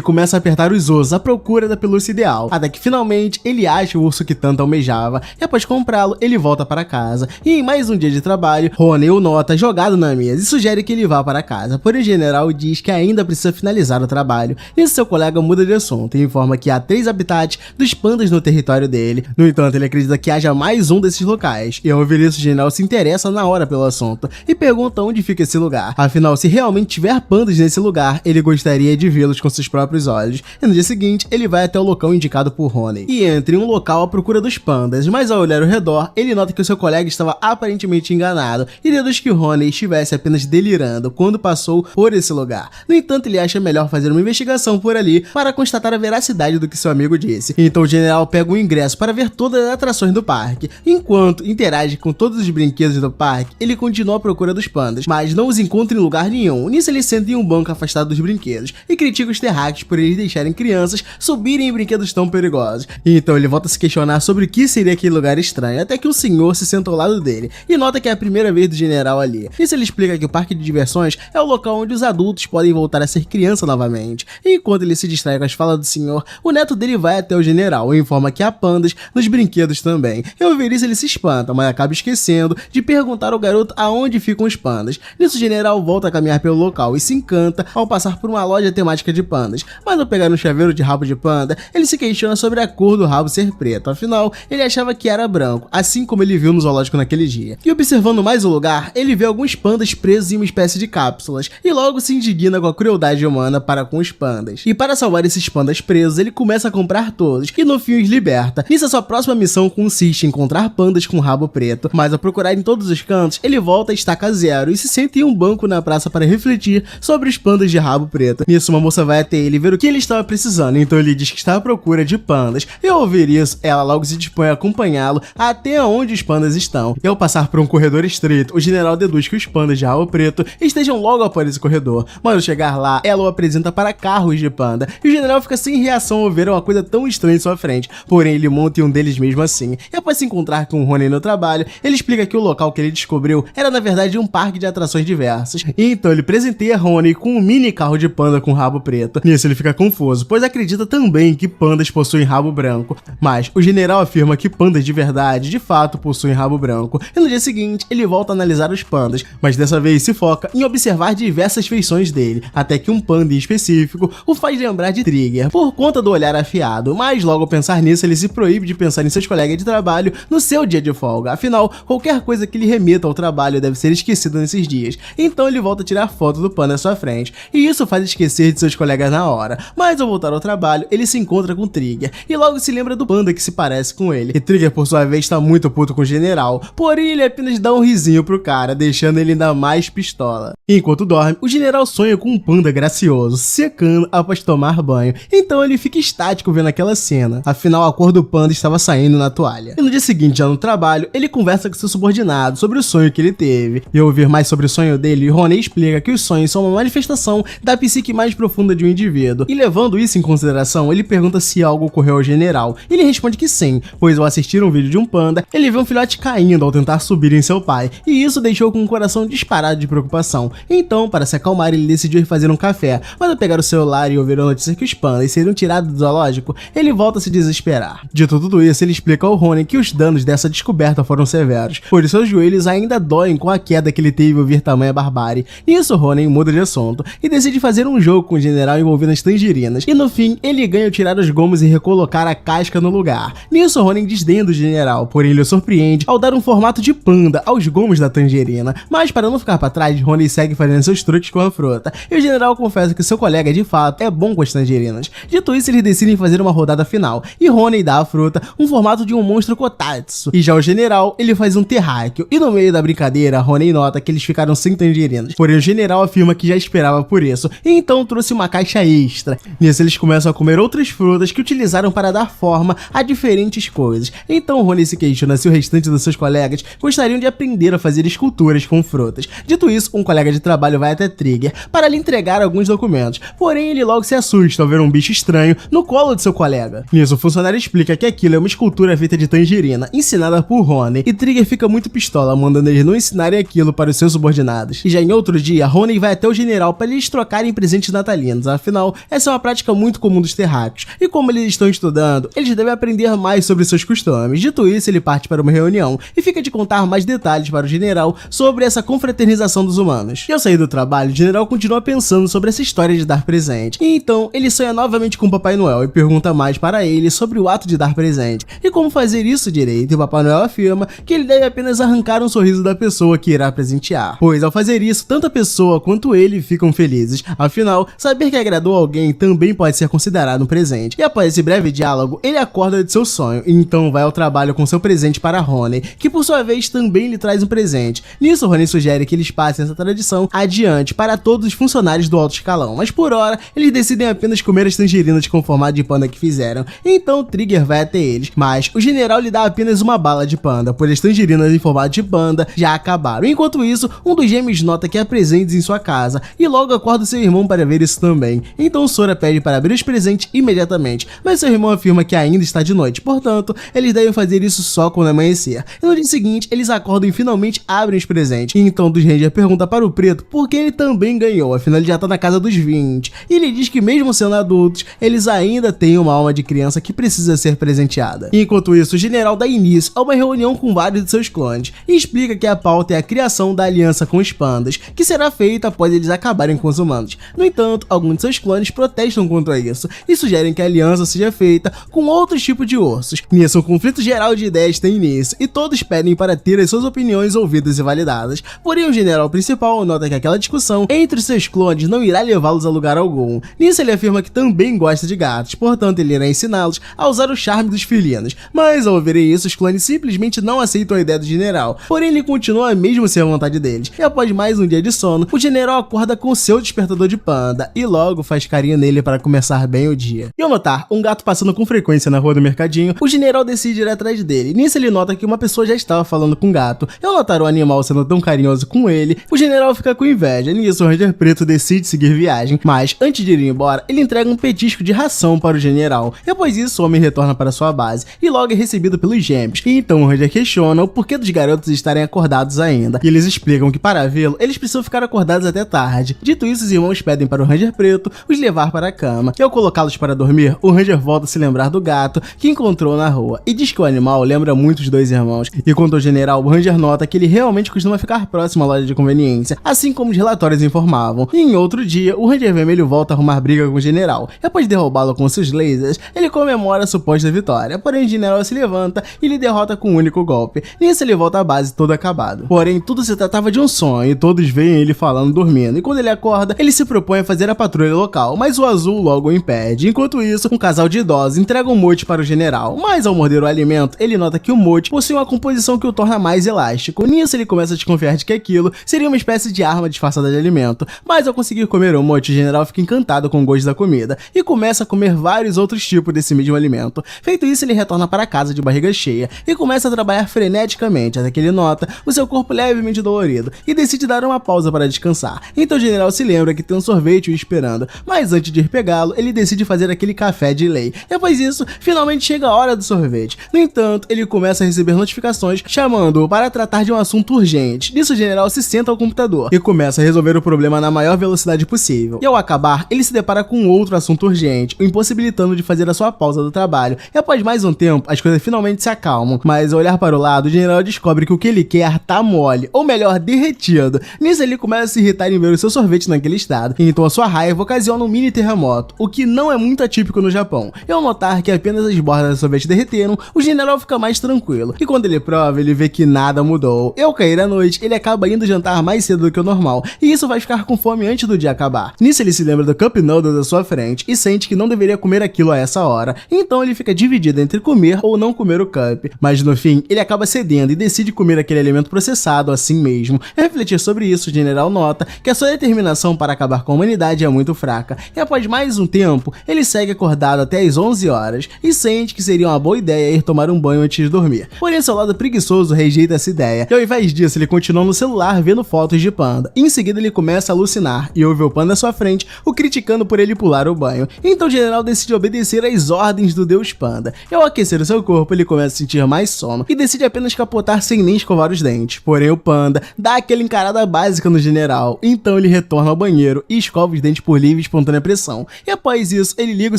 começa a apertar os ossos à procura da pelúcia ideal, até que finalmente ele acha o urso que tanto almejava e após comprá-lo ele volta para casa. E em mais um dia de trabalho, Ronen o nota jogado na mesa e sugere que ele vá para casa, porém o general diz que ainda precisa finalizar o trabalho. Nisso seu colega muda de assunto e informa que há 3 habitats dos pandas no território dele. No entanto, ele acredita que haja mais um desses locais, e ao ouvir isso o general se interessa na hora pelo assunto e pergunta onde fica esse lugar. Afinal, se realmente tiver pandas nesse lugar, ele gostaria de vê-los com seus próprios olhos. E no dia seguinte, ele vai até o local indicado por Ronen e entra em um local à procura dos pandas, mas ao olhar ao redor, ele nota que o seu colega estava aparentemente enganado e deduz que o Ronen estivesse apenas delirando quando passou por esse lugar. No entanto, ele acha melhor fazer uma investigação por ali para constatar a veracidade do que seu amigo disse. Então o general pega o ingresso para ver todas as atrações do parque. Enquanto interage com todos os brinquedos do parque, ele continua à procura dos pandas, mas não os encontra em lugar nenhum. Nisso ele senta em um banco afastado dos brinquedos e critica os terráqueos por eles deixarem crianças subirem em brinquedos tão perigosos. E então ele volta a se questionar sobre o que seria aquele lugar estranho, até que um senhor se senta ao lado dele e nota que é a primeira vez do general ali. Nisso ele explica que o parque de diversões é o local onde os adultos podem voltar a ser criança novamente. E enquanto ele se distrai com as falas do senhor, o neto dele vai até o general e informa que há pandas nos brinquedos também. E ao ver isso ele se espanta, mas acaba esquecendo de perguntar ao garoto aonde ficam os pandas. Nisso o general volta a caminhar pelo local e se encanta ao passar por uma loja temática de pandas, mas ao pegar um chaveiro de rabo de panda, ele se questiona sobre a cor do rabo ser preto, afinal ele achava que era branco, assim como ele viu no zoológico naquele dia. E observando mais o lugar, ele vê alguns pandas presos em uma espécie de cápsulas e logo se indigna com a crueldade humana para com os pandas. E para salvar esses pandas presos, ele começa a comprar todos e no fim os liberta. Nisso a sua próxima missão consiste em encontrar pandas com rabo preto, mas ao procurar em todos os cantos, ele volta a estaca zero e se senta em um banco na praça para refletir sobre os pandas de rabo preto. Nisso uma moça vai até ele ver o que ele estava precisando, então ele diz que está à procura de pandas. E ao ouvir isso, ela logo se dispõe a acompanhá-lo até onde os pandas estão. E ao passar por um corredor estreito, o general deduz que os pandas de rabo preto estejam logo após esse corredor, mas ao chegar lá, ela o apresenta para carros de panda, e o general fica sem reação ao ver uma coisa tão estranha em sua frente, porém ele monta em um deles mesmo assim. E após se encontrar com o Ronen no trabalho, ele explica que o local que ele descobriu era na verdade um parque de atrações diversas, e então ele presenteia Ronen com um mini carro de panda com rabo preto. Nisso ele fica confuso, pois acredita também que pandas possuem rabo branco, mas o general afirma que pandas de verdade, de fato, possuem rabo branco, e no dia seguinte ele volta a analisar os pandas, mas dessa vez se foca em observar diversas feições dele, até que um panda em específico o faz lembrar de Trigger, por conta do olhar afiado, mas logo ao pensar nisso ele se proíbe de pensar em seus colegas de trabalho no seu dia de folga, afinal, qualquer coisa que lhe remeta ao trabalho deve ser esquecida nesses dias, então ele volta a tirar foto do panda à sua frente, e isso faz esquecer de seus colegas na hora, mas ao voltar ao trabalho, ele se encontra com Trigger, e logo se lembra do panda que se parece com ele, e Trigger por sua vez está muito puto com o general, porém ele apenas dá um risinho pro cara, deixando ele ainda mais pistola. Enquanto dorme, o general sonha com um panda gracioso, secando após tomar banho, então ele fica estático vendo aquela cena, afinal a cor do panda estava saindo na toalha. E no dia seguinte, já no trabalho, ele conversa com seu subordinado sobre o sonho que ele teve, e ao ouvir mais sobre o sonho dele, Ronen explica que os sonhos são uma manifestação da psique mais profunda de um indivíduo, e levando isso em consideração, ele pergunta se algo ocorreu ao general, e ele responde que sim, pois ao assistir um vídeo de um panda, ele vê um filhote caindo ao tentar subir em seu pai, e isso deixou com o coração disparado de preocupação. Então, para se acalmar, ele decidiu ir fazer um café, mas ao pegar o celular e ouvir a notícia que os pandas seriam tirados do zoológico, ele volta a se desesperar. Dito tudo isso, ele explica ao Ronen que os danos dessa descoberta foram severos, pois seus joelhos ainda doem com a queda que ele teve ao ouvir tamanha barbárie. Nisso, Ronen muda de assunto e decide fazer um jogo com o general envolvendo as tangerinas, e no fim, ele ganha ao tirar os gomos e recolocar a casca no lugar. Nisso, Ronen desdenha do general, porém ele o surpreende ao dar um formato de panda aos gomos da tangerina, mas para não ficar para trás, Ronen segue fazendo seus truques com a fruta, e o general confessa que seu colega de fato é bom com as tangerinas. Dito isso, eles decidem fazer uma rodada final, e Ronen dá à fruta um formato de um monstro Kotatsu, e já o general, ele faz um terráqueo, e no meio da brincadeira, Ronen nota que eles ficaram sem tangerinas, porém o general afirma que já esperava por isso, isso, e então trouxe uma caixa extra. Nisso eles começam a comer outras frutas que utilizaram para dar forma a diferentes coisas. Então Rony se questiona se o restante dos seus colegas gostariam de aprender a fazer esculturas com frutas. Dito isso, um colega de trabalho vai até Trigger para lhe entregar alguns documentos, porém ele logo se assusta ao ver um bicho estranho no colo de seu colega. Nisso o funcionário explica que aquilo é uma escultura feita de tangerina, ensinada por Rony, e Trigger fica muito pistola, mandando eles não ensinarem aquilo para os seus subordinados. E já em outro dia, Rony vai até o general para eles trocarem presentes natalinos, afinal, essa é uma prática muito comum dos terráqueos, e como eles estão estudando, eles devem aprender mais sobre seus costumes. Dito isso, ele parte para uma reunião e fica de contar mais detalhes para o general sobre essa confraternização dos humanos. E ao sair do trabalho, o general continua pensando sobre essa história de dar presente, e então ele sonha novamente com o Papai Noel e pergunta mais para ele sobre o ato de dar presente e como fazer isso direito, e o Papai Noel afirma que ele deve apenas arrancar um sorriso da pessoa que irá presentear, pois ao fazer isso, tanto a pessoa quanto ele ficam felizes. Afinal, saber que agradou alguém também pode ser considerado um presente. E após esse breve diálogo, ele acorda de seu sonho e então vai ao trabalho com seu presente para Rony, que por sua vez também lhe traz um presente. Nisso, Rony sugere que eles passem essa tradição adiante para todos os funcionários do alto escalão, mas por hora, eles decidem apenas comer as tangerinas com formato de panda que fizeram. Então Trigger vai até eles, mas o general lhe dá apenas uma bala de panda, pois as tangerinas em formato de panda já acabaram. Enquanto isso, um dos gêmeos nota que há presentes em sua casa e logo acorda seu irmão para ver isso também. Então Sora pede para abrir os presentes imediatamente, mas seu irmão afirma que ainda está de noite, portanto, eles devem fazer isso só quando amanhecer. E no dia seguinte, eles acordam e finalmente abrem os presentes. E então dos Ranger pergunta para o Preto por que ele também ganhou, afinal ele já tá na casa dos 20. E ele diz que mesmo sendo adultos, eles ainda têm uma alma de criança que precisa ser presenteada. E enquanto isso, o general dá início a uma reunião com vários de seus clones e explica que a pauta é a criação da aliança com os pandas, que será feita após eles acabarem com os humanos. No entanto, alguns de seus clones protestam contra isso e sugerem que a aliança seja feita com outros tipos de ursos. Nisso, um conflito geral de ideias tem início e todos pedem para ter as suas opiniões ouvidas e validadas. Porém, o general principal nota que aquela discussão entre seus clones não irá levá-los a lugar algum. Nisso, ele afirma que também gosta de gatos, portanto, ele irá ensiná-los a usar o charme dos felinos. Mas ao ouvirem isso, os clones simplesmente não aceitam a ideia do general, porém ele continua mesmo sem a vontade deles. E após mais um dia de sono, o general acorda com seu despertador de panda e logo faz carinho nele para começar bem o dia. E ao notar um gato passando com frequência na rua do mercadinho, o general decide ir atrás dele. Nisso ele nota que uma pessoa já estava falando com o gato. E ao notar o animal sendo tão carinhoso com ele, o general fica com inveja. Nisso o Ranger Preto decide seguir viagem, mas antes de ir embora, ele entrega um petisco de ração para o general. E após isso, o homem retorna para sua base e logo é recebido pelos gêmeos. E então o Ranger questiona o porquê dos garotos estarem acordados ainda. E eles explicam que para vê-lo, eles precisam ficar acordados até tarde. Dito isso, os irmãos pedem para o Ranger Preto os levar para a cama. E ao colocá-los para dormir, o Ranger volta a se lembrar do gato que encontrou na rua e diz que o animal lembra muito os dois irmãos. E quanto ao general, o Ranger nota que ele realmente costuma ficar próximo à loja de conveniência, assim como os relatórios informavam. E em outro dia, o Ranger Vermelho volta a arrumar briga com o general. E após derrubá-lo com seus lasers, ele comemora a suposta vitória. Porém, o general se levanta e lhe derrota com um único golpe. Nisso ele volta à base todo acabado. Porém, tudo se tratava de um sonho e todos veem ele falando dormindo. E quando ele acorda, ele se propõe a fazer a patrulha local, mas o Azul logo o impede. Enquanto isso, um casal de idosos entrega um mote para o general, mas ao morder o alimento, ele nota que o mote possui uma composição que o torna mais elástico. Nisso ele começa a desconfiar de que aquilo seria uma espécie de arma disfarçada de alimento, mas ao conseguir comer o mote, o general fica encantado com o gosto da comida e começa a comer vários outros tipos desse mesmo alimento. Feito isso, ele retorna para casa de barriga cheia e começa a trabalhar freneticamente, até que ele nota o seu corpo levemente dolorido e decide dar uma pausa para descansar. Então o general se lembra que tem um sorvete o esperando, mas antes de ir pegá-lo, ele decide fazer aquele café de lei. E após isso, finalmente chega a hora do sorvete. No entanto, ele começa a receber notificações chamando-o para tratar de um assunto urgente. Nisso o general se senta ao computador e começa a resolver o problema na maior velocidade possível. E ao acabar, ele se depara com outro assunto urgente, o impossibilitando de fazer a sua pausa do trabalho. E após mais um tempo, as coisas finalmente se acalmam, mas ao olhar para o lado, o general descobre que o que ele quer tá mole, ou melhor, derretido. Nisso ele começa a se irritar em ver o seu sorvete naquele estado, e então a sua raiva ocasiona um mini terremoto, o que não é muito atípico no Japão. E ao notar que apenas as bordas do sorvete derreteram, o general fica mais tranquilo, e quando ele prova, ele vê que nada mudou. E ao cair a noite, ele acaba indo jantar mais cedo do que o normal, e isso vai ficar com fome antes do dia acabar. Nisso ele se lembra do Cup Noodles à sua frente, e sente que não deveria comer aquilo a essa hora, então ele fica dividido entre comer ou não comer o Cup, mas no fim, ele acaba cedendo e decide comer aquele alimento processado assim mesmo. E ao refletir sobre isso, o general nota que a sua determinação para acabar com a humanidade é muito fraca, e após mais um tempo, ele segue acordado até as 11 horas e sente que seria uma boa ideia ir tomar um banho antes de dormir. Porém, seu lado preguiçoso rejeita essa ideia, e ao invés disso, ele continua no celular vendo fotos de Panda. Em seguida, ele começa a alucinar e ouve o Panda à sua frente, o criticando por ele pular o banho. Então o general decide obedecer às ordens do Deus Panda, e ao aquecer o seu corpo, ele começa a sentir mais sono e decide apenas capotar sem nem escovar os dentes. Porém, o Panda dá aquela encarada básica no general, então ele retorna ao banheiro e escova os dentes por livre e espontânea pressão. E após isso, ele liga o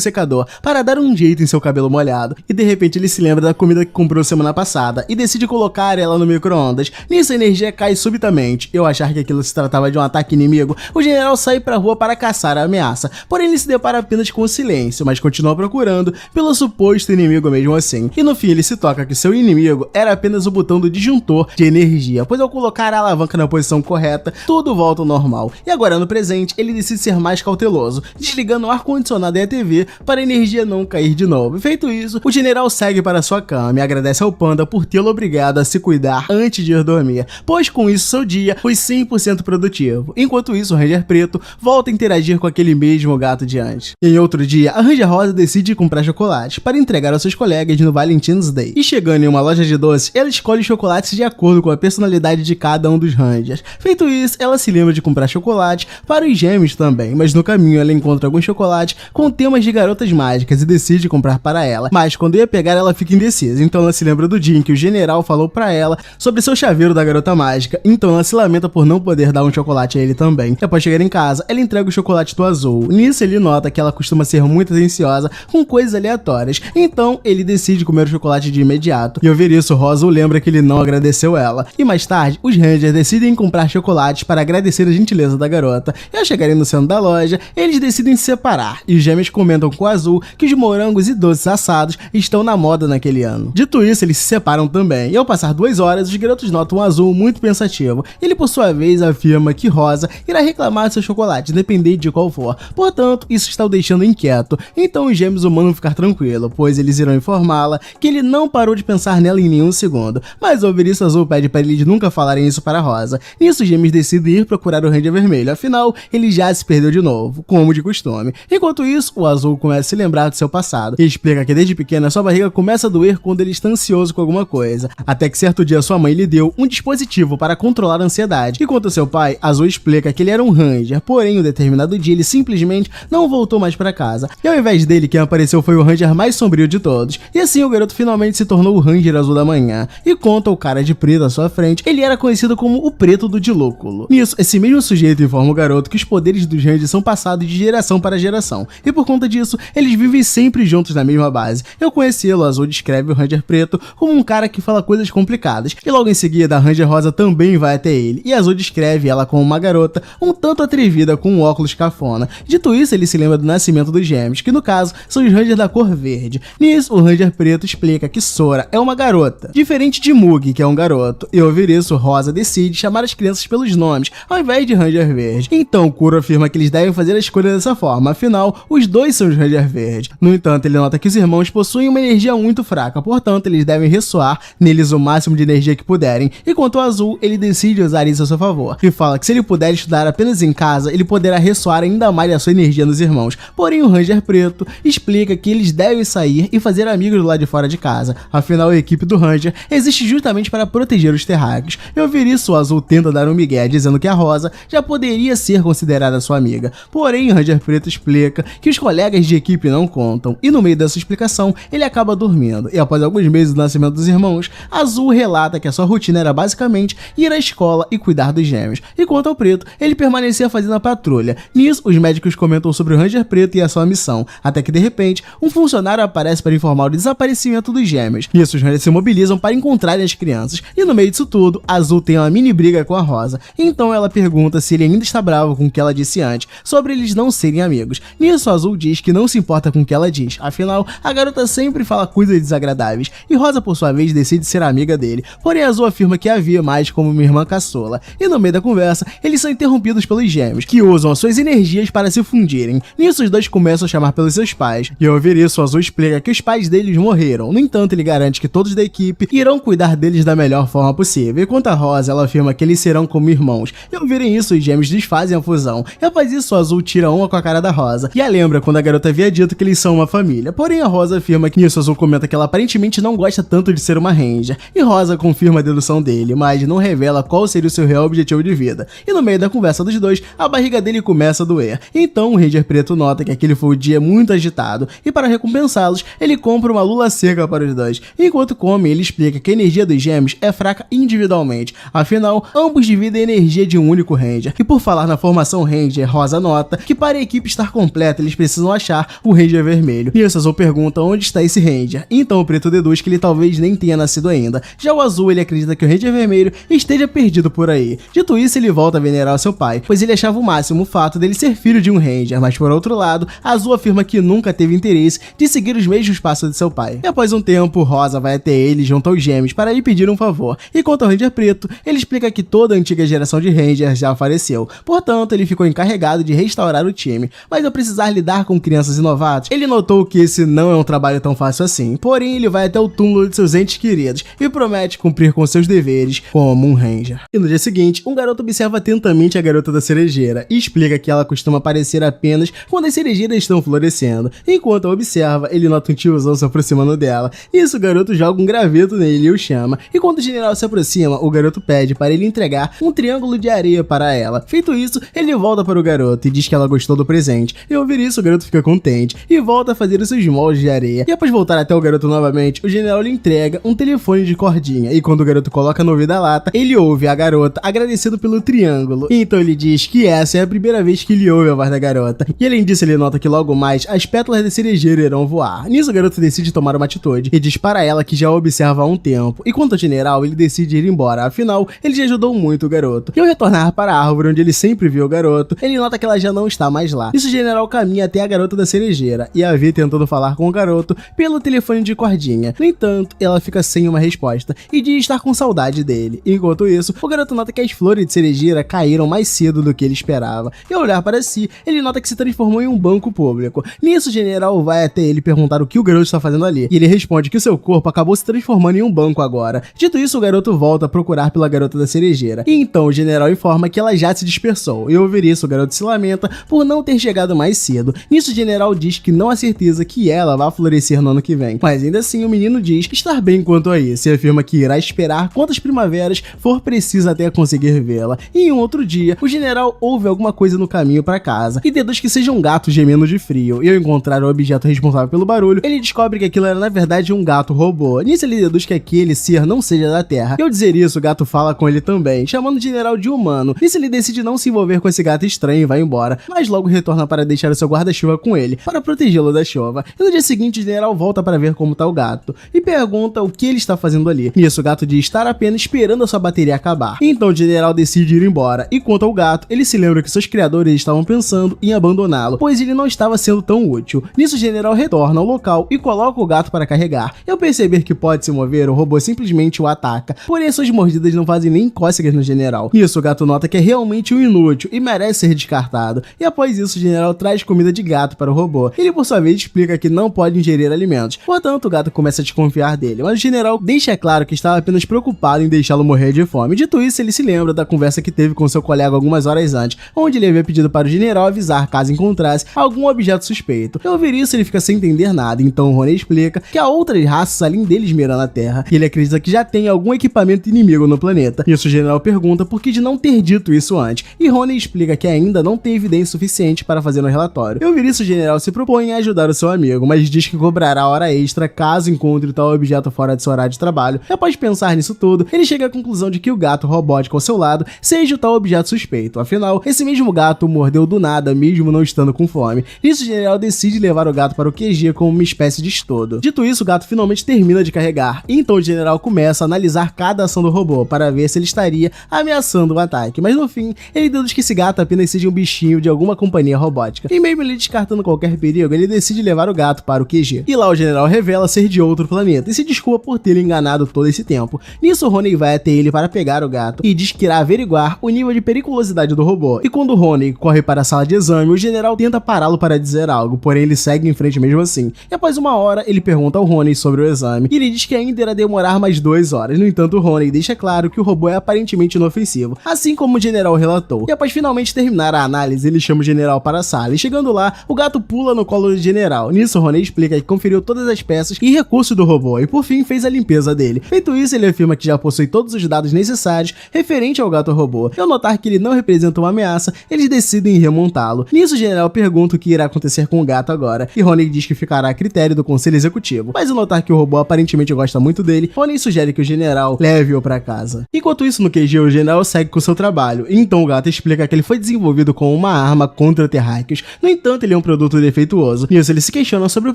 secador para dar um jeito em seu cabelo molhado, e de repente ele se lembra da comida que comprou semana passada e decide colocar ela no micro-ondas. Nisso a energia cai subitamente, e ao achar que aquilo se tratava de um ataque inimigo, o general sai pra rua para caçar a ameaça, porém ele se depara apenas com o silêncio, mas continua procurando pelo suposto inimigo mesmo assim. E no fim ele se toca que seu inimigo era apenas o botão do disjuntor de energia, pois ao colocar a alavanca na posição correta, tudo volta ao normal. E agora no presente, ele decide ser mais cauteloso, desligando o ar-condicionado e a TV para a energia não cair de novo. E feito isso, o general segue para sua cama e agradece ao Panda por tê-lo obrigado a se cuidar antes de ir dormir, pois com isso seu dia foi 100% produtivo. Enquanto isso, o Ranger Preto volta a interagir com aquele mesmo gato de antes. E em outro dia, a Ranger Rosa decide comprar chocolate para entregar aos seus colegas no Valentine's Day. E chegando em uma loja de doces, ela escolhe chocolates de acordo com a personalidade de cada um dos Rangers. Feito isso, ela se lembra de comprar chocolate para os gêmeos também, mas no caminho ela encontra alguns chocolates com temas de garotas mágicas e decide comprar para ela. Mas quando ia pegar, ela fica indecisa, então ela se lembra do dia em que o general falou para ela sobre seu chaveiro da garota mágica, então ela se lamenta por não poder dar um chocolate a ele também. E após chegar em casa, ela entrega o chocolate do Azul. Nisso ele nota que ela costuma ser muito atenciosa com coisas aleatórias, então ele decide comer o chocolate de imediato. E ao ver isso, Rosa lembra que ele não agradeceu ela. E mais tarde, os Rangers decidem comprar chocolates para agradecer a gentileza da garota. E ao chegarem no centro da loja, eles decidem se separar, e os gêmeos comentam com o Azul que os morangos e doces assados estão na moda naquele ano. Dito isso, eles se separam também, e ao passar 2 horas, os garotos notam o Azul muito pensativo. Ele, por sua vez, afirma que Rosa irá reclamar de seu chocolate, independente de qual for. Portanto, isso está o deixando inquieto. Então os gêmeos mandam ficar tranquilo, pois eles irão informá-la que ele não parou de pensar nela em nenhum segundo. Mas ao ouvir isso, Azul pede para eles nunca falarem isso para Rosa. Nisso, os gêmeos decidem ir procurar o Ranger Vermelho, afinal, ele já se perdeu de novo, como de costume. Enquanto isso, o Azul começa a se lembrar do seu passado e explica que desde pequena sua barriga começa a doer quando ele está ansioso com alguma coisa, até que certo dia sua mãe lhe deu um dispositivo para controlar a ansiedade. E quanto ao seu pai, Azul explica que ele era um Ranger, porém, em um determinado dia ele simplesmente não voltou mais para casa. E ao invés dele, quem apareceu foi o Ranger mais sombrio de todos. E assim o garoto finalmente se tornou o Ranger Azul da Manhã. E conta o cara de preto à sua frente, ele era conhecido como o Preto do Dilúculo. Nisso, esse mesmo sujeito informa o garoto que os poderes dos Rangers são passados de geração para geração, e por conta disso, eles vivem sempre juntos na mesma base. Ao conhecê-lo, Azul descreve o Ranger Preto como um cara que fala coisas complicadas, e logo em seguida a Ranger Rosa também vai até ele, e Azul descreve ela como uma garota um tanto atrevida com um óculos cafona. Dito isso, ele se lembra do nascimento dos gêmeos, que no caso são os Rangers da cor verde. Nisso, o Ranger Preto explica que Sora é uma garota, diferente de Mug, que é um garoto, e ao ouvir isso, Rosa decide chamar as crianças pelos nomes, ao invés de Ranger Verde. Então, Kuro afirma que eles devem fazer a escolha dessa forma, afinal, os dois são os Ranger Verde. No entanto, ele nota que os irmãos possuem uma energia muito fraca, portanto, eles devem ressoar neles o máximo de energia que puderem. E quanto ao Azul, ele decide usar isso a seu favor, e fala que se ele puder estudar apenas em casa, ele poderá ressoar ainda mais a sua energia nos irmãos. Porém, o Ranger Preto explica que eles devem sair e fazer amigos do lado de fora de casa, afinal, a equipe do Ranger existe justamente para proteger os terráqueos. E ao ouvir isso, o Azul tenta dar um migué, dizendo que a Rosa já poderia ser considerada sua amiga. Porém, o Ranger Preto explica que os colegas de equipe não contam, e no meio dessa explicação, ele acaba dormindo. E após alguns meses do nascimento dos irmãos, Azul relata que a sua rotina era basicamente ir à escola e cuidar dos gêmeos. E quanto ao Preto, ele permanecia fazendo a patrulha. Nisso, os médicos comentam sobre o Ranger Preto e a sua missão, até que de repente, um funcionário aparece para informar o desaparecimento dos gêmeos. Nisso, os Rangers se mobilizam para encontrarem as crianças, e no meio disso tudo, Azul tem uma mini briga com a Rosa. Então ela pergunta se ele ainda está bravo com o que ela disse antes, sobre eles não serem amigos. Nisso, Azul diz que não se importa com o que ela diz, afinal, a garota sempre fala coisas desagradáveis, e Rosa, por sua vez, decide ser amiga dele. Porém, Azul afirma que a via mais como uma irmã caçula, e no meio da conversa, eles são interrompidos pelos gêmeos, que usam as suas energias para se fundirem. Nisso, os dois começam a chamar pelos seus pais, e ao ouvir isso, Azul explica que os pais deles morreram. No entanto, ele garante que todos da equipe irão cuidar deles da melhor forma possível. E quanto a Rosa, ela afirma que eles serão como irmãos. E ao verem isso, os gêmeos desfazem a fusão. E após isso, o Azul tira uma com a cara da Rosa e a lembra quando a garota havia dito que eles são uma família. Porém, a Rosa afirma que nisso, o Azul comenta que ela aparentemente não gosta tanto de ser uma Ranger. E Rosa confirma a dedução dele, mas não revela qual seria o seu real objetivo de vida. E no meio da conversa dos dois, a barriga dele começa a doer. Então, o Ranger Preto nota que aquele foi um dia muito agitado e para recompensá-los, ele compra uma lula seca para os dois. Enquanto come, ele explica que a energia dos gêmeos é fraca individualmente. Afinal, ambos dividem a energia de um único Ranger. E por falar na formação Ranger, Rosa nota que para a equipe estar completa, eles precisam achar o Ranger vermelho. E o Azul pergunta onde está esse Ranger. Então o Preto deduz que ele talvez nem tenha nascido ainda. Já o Azul, ele acredita que o Ranger vermelho esteja perdido por aí. Dito isso, ele volta a venerar seu pai, pois ele achava o máximo o fato dele ser filho de um Ranger, mas por outro lado, Azul afirma que nunca teve interesse de seguir os mesmos passos de seu pai. E após um tempo, Rosa vai até ele junto aos gêmeos para lhe pedir um favor. E quanto ao Ranger Preto, ele explica que toda a antiga geração de Rangers já faleceu, portanto ele ficou encarregado de restaurar o time. Mas ao precisar lidar com crianças e novatos, ele notou que esse não é um trabalho tão fácil assim. Porém, ele vai até o túmulo de seus entes queridos e promete cumprir com seus deveres como um Ranger. E no dia seguinte, um garoto observa atentamente a garota da cerejeira e explica que ela costuma aparecer apenas quando as cerejeiras estão florescendo. Enquanto a observa, ele nota um tiozão se aproximando dela. Isso, o garoto joga um graveto nele e o chama. E quando o general se aproxima, o garoto pede para ele entregar um triângulo de areia para ela. Feito isso, ele volta para o garoto e diz que ela gostou do presente. E ao ouvir isso, o garoto fica contente e volta a fazer os seus moldes de areia. E após voltar até o garoto novamente, o general lhe entrega um telefone de cordinha. E quando o garoto coloca no ouvido da lata, ele ouve a garota agradecendo pelo triângulo. E então ele diz que essa é a primeira vez que ele ouve a voz da garota. E além disso, ele nota que logo mais as pétalas da cerejeira irão voar. Nisso, o garoto decide tomar uma atitude e diz para ela que já observa há um tempo. E quanto ao general, ele decide ir embora. Afinal, ele já ajudou muito o garoto. E ao retornar para a árvore onde ele sempre viu o garoto, ele nota que ela já não está mais lá. Isso, o general caminha até a garota da cerejeira e a vê tentando falar com o garoto pelo telefone de cordinha. No entanto, ela fica sem uma resposta e diz estar com saudade dele. Enquanto isso, o garoto nota que as flores de cerejeira caíram mais cedo do que ele esperava. E ao olhar para si, ele nota que se transformou em um banco público. Nisso, o general vai até ele perguntar o que o garoto está fazendo ali. E ele responde que o seu corpo acabou se transformando em um banco agora. Dito isso, o garoto volta a procurar pela garota da cerejeira. E então o general informa que ela já se dispersou. E ao ouvir isso, o garoto se lamenta por não ter chegado mais cedo. Nisso, o general diz que não há certeza que ela vai florescer no ano que vem. Mas ainda assim, o menino diz estar bem quanto a isso e afirma que irá esperar quantas primaveras for preciso até conseguir vê-la. E em um outro dia, o general ouve alguma coisa no caminho para casa e deduz que seja um gato gemendo de frio. E ao encontrar o objeto responsável pelo barulho, ele descobre que aquilo era na verdade um gato robô. Nisso, ele deduz que aquele ser não seja da Terra. E ao dizer isso, o gato fala com ele também, chamando o general de humano. Nisso, ele decide não se envolver com esse gato estranho e vai embora, mas logo retorna para deixar o seu guarda-chuva com ele, para protegê-lo da chuva. E no dia seguinte, o general volta para ver como tá o gato e pergunta o que ele está fazendo ali. Nisso, o gato diz estar apenas esperando a sua bateria acabar. Então o general decide ir embora. E quanto ao gato, ele se lembra que seus criadores estavam pensando em abandoná-lo, pois ele não estava sendo tão útil. Nisso, o general retorna ao local e coloca o gato para carregar. E ao perceber que pode se mover, o robô simplesmente o ataca. Porém, suas mordidas não fazem nem cócegas no general. Nisso, o gato nota que é realmente um inútil e merece ser descartado. E após isso, o general traz comida de gato para o robô. Ele, por sua vez, explica que não pode ingerir alimentos. Portanto, o gato começa a desconfiar dele, mas o general deixa claro que estava apenas preocupado em deixá-lo morrer de fome. Dito isso, ele se lembra da conversa que teve com seu colega algumas horas antes, onde ele havia pedido para o general avisar caso encontrasse algum objeto suspeito. Ao ouvir isso, ele fica sem entender nada, então o Rony explica que há outras raças além deles mirando a Terra, e ele acredita que já tem algum equipamento inimigo no planeta. Isso, o general pergunta por que de não ter dito isso antes, e Rony explica que ainda não tem evidência suficiente para fazer no relatório. Ao ouvir isso, o general se propõe a ajudar o seu amigo, mas diz que cobrará hora extra caso encontre tal objeto fora de seu horário de trabalho. E após pensar nisso tudo, ele chega à conclusão de que o gato robótico ao seu lado seja o tal objeto suspeito. Afinal, esse mesmo gato o mordeu do nada, mesmo não estando com fome. Isso, o general decide levar o gato para o QG como uma espécie de estudo. Dito isso, o gato finalmente termina de carregar. Então o general começa a analisar cada ação do robô para ver se ele estaria ameaçando o ataque. Mas no fim, ele deduz que esse gato apenas seja um bichinho de alguma companhia robótica. E mesmo ele descartando qualquer perigo, ele decide levar o gato para o QG. E lá o general revela ser de outro planeta e se desculpa por ter enganado todo esse tempo. Nisso, o Rony vai até ele para pegar o gato e diz que irá averiguar o nível de periculosidade do robô. E quando o Rony corre para a sala de exame, o general tenta pará-lo para dizer algo, porém ele segue em frente mesmo assim. E após uma hora, ele pergunta ao Rony sobre o exame e ele diz que ainda irá demorar mais 2 horas. No entanto, o Rony deixa claro que o robô é aparentemente inofensivo, assim como o general relatou. E após Após finalmente terminar a análise, ele chama o general para a sala e chegando lá, o gato pula no colo do general. Nisso, Rony explica que conferiu todas as peças e recursos do robô e por fim fez a limpeza dele. Feito isso, ele afirma que já possui todos os dados necessários referente ao gato robô. E ao notar que ele não representa uma ameaça, eles decidem remontá-lo. Nisso, o general pergunta o que irá acontecer com o gato agora e Rony diz que ficará a critério do conselho executivo. Mas ao notar que o robô aparentemente gosta muito dele, Rony sugere que o general leve-o para casa. Enquanto isso, no QG, o general segue com seu trabalho. Então o gato explica que ele foi desenvolvido com uma arma contra terráqueos. No entanto, ele é um produto defeituoso. Nisso, ele se questiona sobre o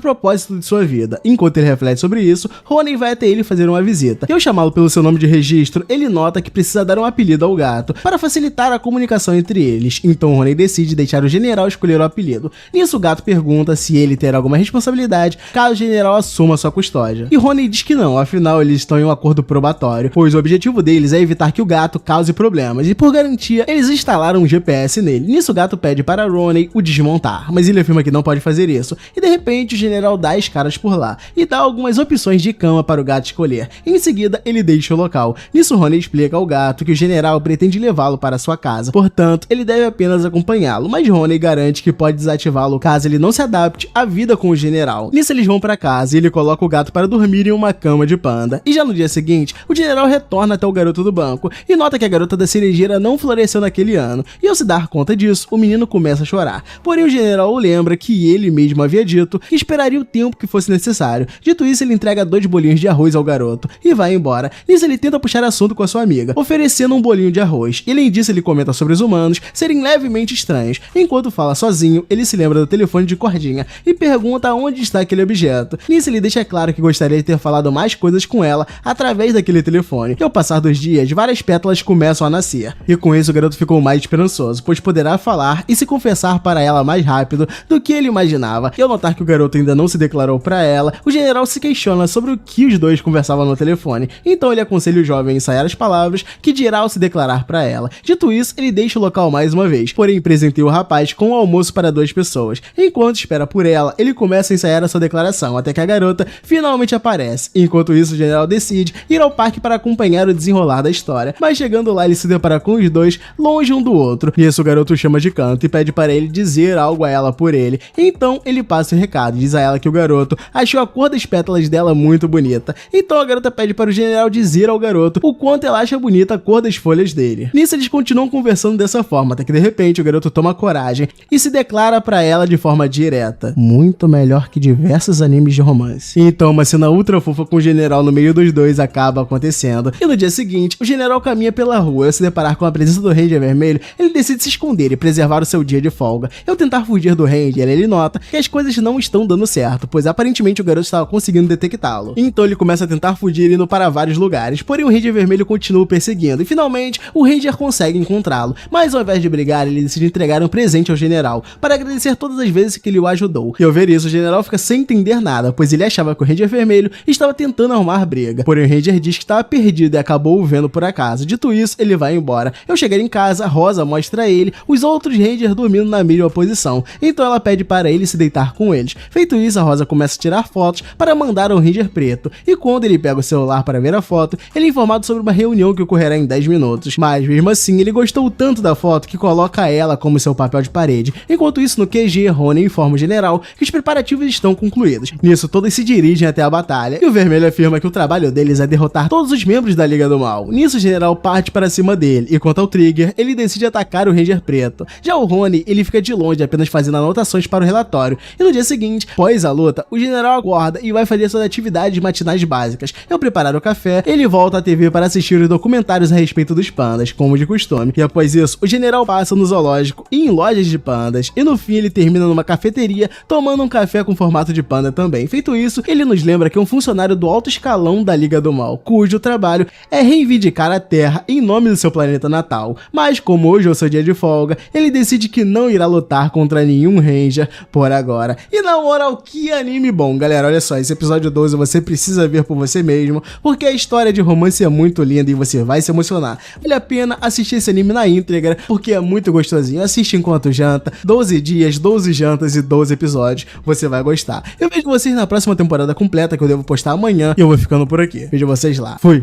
propósito de sua vida. Enquanto ele reflete sobre isso, Rony vai até ele fazer uma visita. E ao chamá-lo pelo seu nome de registro, ele nota que precisa dar um apelido ao gato para facilitar a comunicação entre eles. Então Rony decide deixar o general escolher o apelido. Nisso, o gato pergunta se ele terá alguma responsabilidade caso o general assuma sua custódia. E Rony diz que não, afinal eles estão em um acordo probatório, pois o objetivo deles é evitar que o gato cause problemas, e por garantia, eles instalaram um GPS nele. Nisso, o gato pede para Rony o desmontar, mas ele afirma que não pode fazer isso, e de repente o general dá as caras por lá, e dá algumas opções de cama para o gato escolher. Em seguida, ele deixa o local. Nisso, Rony explica ao gato que o general pretende levá-lo para sua casa, portanto, ele deve apenas acompanhá-lo, mas Rony garante que pode desativá-lo caso ele não se adapte à vida com o general. Nisso, eles vão para casa e ele coloca o gato para dormir em uma cama de panda. E já no dia seguinte, o general retorna até o garoto do banco e nota que a garota da cerejeira não floresceu naquele ano. E ao se dar conta disso, o menino começa a chorar. Porém, o general o lembra que ele mesmo havia dito que esperaria o tempo que fosse necessário. Dito isso, ele entrega 2 bolinhos de arroz ao garoto e vai embora. Nisso, ele tenta puxar assunto com a sua amiga, oferecendo um bolinho de arroz. E além disso, ele comenta sobre os humanos serem levemente estranhos. Enquanto fala sozinho, ele se lembra do telefone de cordinha e pergunta onde está aquele objeto. Nisso, ele deixa claro que gostaria de ter falado mais coisas com ela através daquele telefone. E ao passar dos dias, várias pétalas começam a nascer. E com isso, o garoto ficou mais esperançoso, pois poderá falar e se confessar para ela mais rápido do que ele imaginava. E ao notar que o garoto ainda não se declarou para ela, o general se questiona sobre o que os dois conversavam no telefone. Então ele aconselha o jovem a ensaiar as palavras que dirá ao se declarar para ela. Dito isso, ele deixa o local mais uma vez, porém presenteia o rapaz com um almoço para 2 pessoas. Enquanto espera por ela, ele começa a ensaiar a sua declaração, até que a garota finalmente aparece. Enquanto isso, o general decide ir ao parque para acompanhar o desenrolar da história, mas chegando lá ele se depara com os dois longe um do outro. Nisso o garoto o chama de canto e pede para ele dizer algo a ela por ele. Então ele passa o recado e diz a ela que o garoto achou a cor das pétalas dela muito bonita. Então a garota pede para o general dizer ao garoto o quanto ela acha bonita a cor das folhas dele. Nisso eles continuam conversando dessa forma, até que de repente o garoto toma coragem e se declara para ela de forma direta: muito melhor que diversos animes de romance. Então uma cena ultra fofa com o general no meio dos dois acaba acontecendo. E no dia seguinte, o general caminha pela rua e ao se deparar com a presença do Ranger Vermelho, ele decide se esconder e preservar o seu dia de folga. E ao tentar fugir do Ranger, ele nota que as coisas não estão dando certo, pois aparentemente o garoto estava conseguindo detectá-lo. Então ele começa a tentar fugir indo para vários lugares, porém o Ranger Vermelho continua o perseguindo e finalmente o Ranger consegue encontrá-lo. Mas ao invés de brigar, ele decide entregar um presente ao general para agradecer todas as vezes que ele o ajudou. E ao ver isso, o general fica sem entender nada, pois ele achava que o Ranger Vermelho estava tentando arrumar briga. Porém o Ranger diz que estava perdido e acabou o vendo por acaso. Dito isso, ele vai embora. Ao chegar em casa, Rosa mostra a ele os outros Rangers dormindo na mesma posição. Então ela pede para ele se deitar com eles. Feito isso, a Rosa começa a tirar fotos para mandar ao Ranger preto. E quando ele pega o celular para ver a foto, ele é informado sobre uma reunião que ocorrerá em 10 minutos. Mas mesmo assim, ele gostou tanto da foto que coloca ela como seu papel de parede. Enquanto isso, no QG, Rony informa o general que os preparativos estão concluídos. Nisso, todos se dirigem até a batalha. E o Vermelho afirma que o trabalho deles é derrotar todos os membros da Liga do Mal. Nisso, o general parte para cima dele. E quanto ao Trigger, ele decide atacar o Ranger preto. Já o Rony, ele fica de longe, apenas fazendo anotações para o relatório. E no dia seguinte, após a luta, o general acorda e vai fazer suas atividades matinais básicas. Ao preparar o café, ele volta à TV para assistir os documentários a respeito dos pandas, como de costume. E após isso, o general passa no zoológico e em lojas de pandas. E no fim, ele termina numa cafeteria, tomando um café com formato de panda também. Feito isso, ele nos lembra que é um funcionário do alto escalão da Liga do Mal, cujo trabalho é reivindicar a Terra em nome do seu planeta natal. Mas como hoje é o seu dia de folga, ele decide que não irá lutar contra nenhum Ranger por agora. E na moral, que anime bom, galera. Olha só, esse episódio 12 você precisa ver por você mesmo, porque a história de romance é muito linda e você vai se emocionar. Vale a pena assistir esse anime na íntegra, porque é muito gostosinho. Assiste enquanto janta, 12 dias, 12 jantas e 12 episódios, você vai gostar. Eu vejo vocês na próxima temporada completa, que eu devo postar amanhã, e eu vou ficando por aqui. Vejo vocês lá. Fui!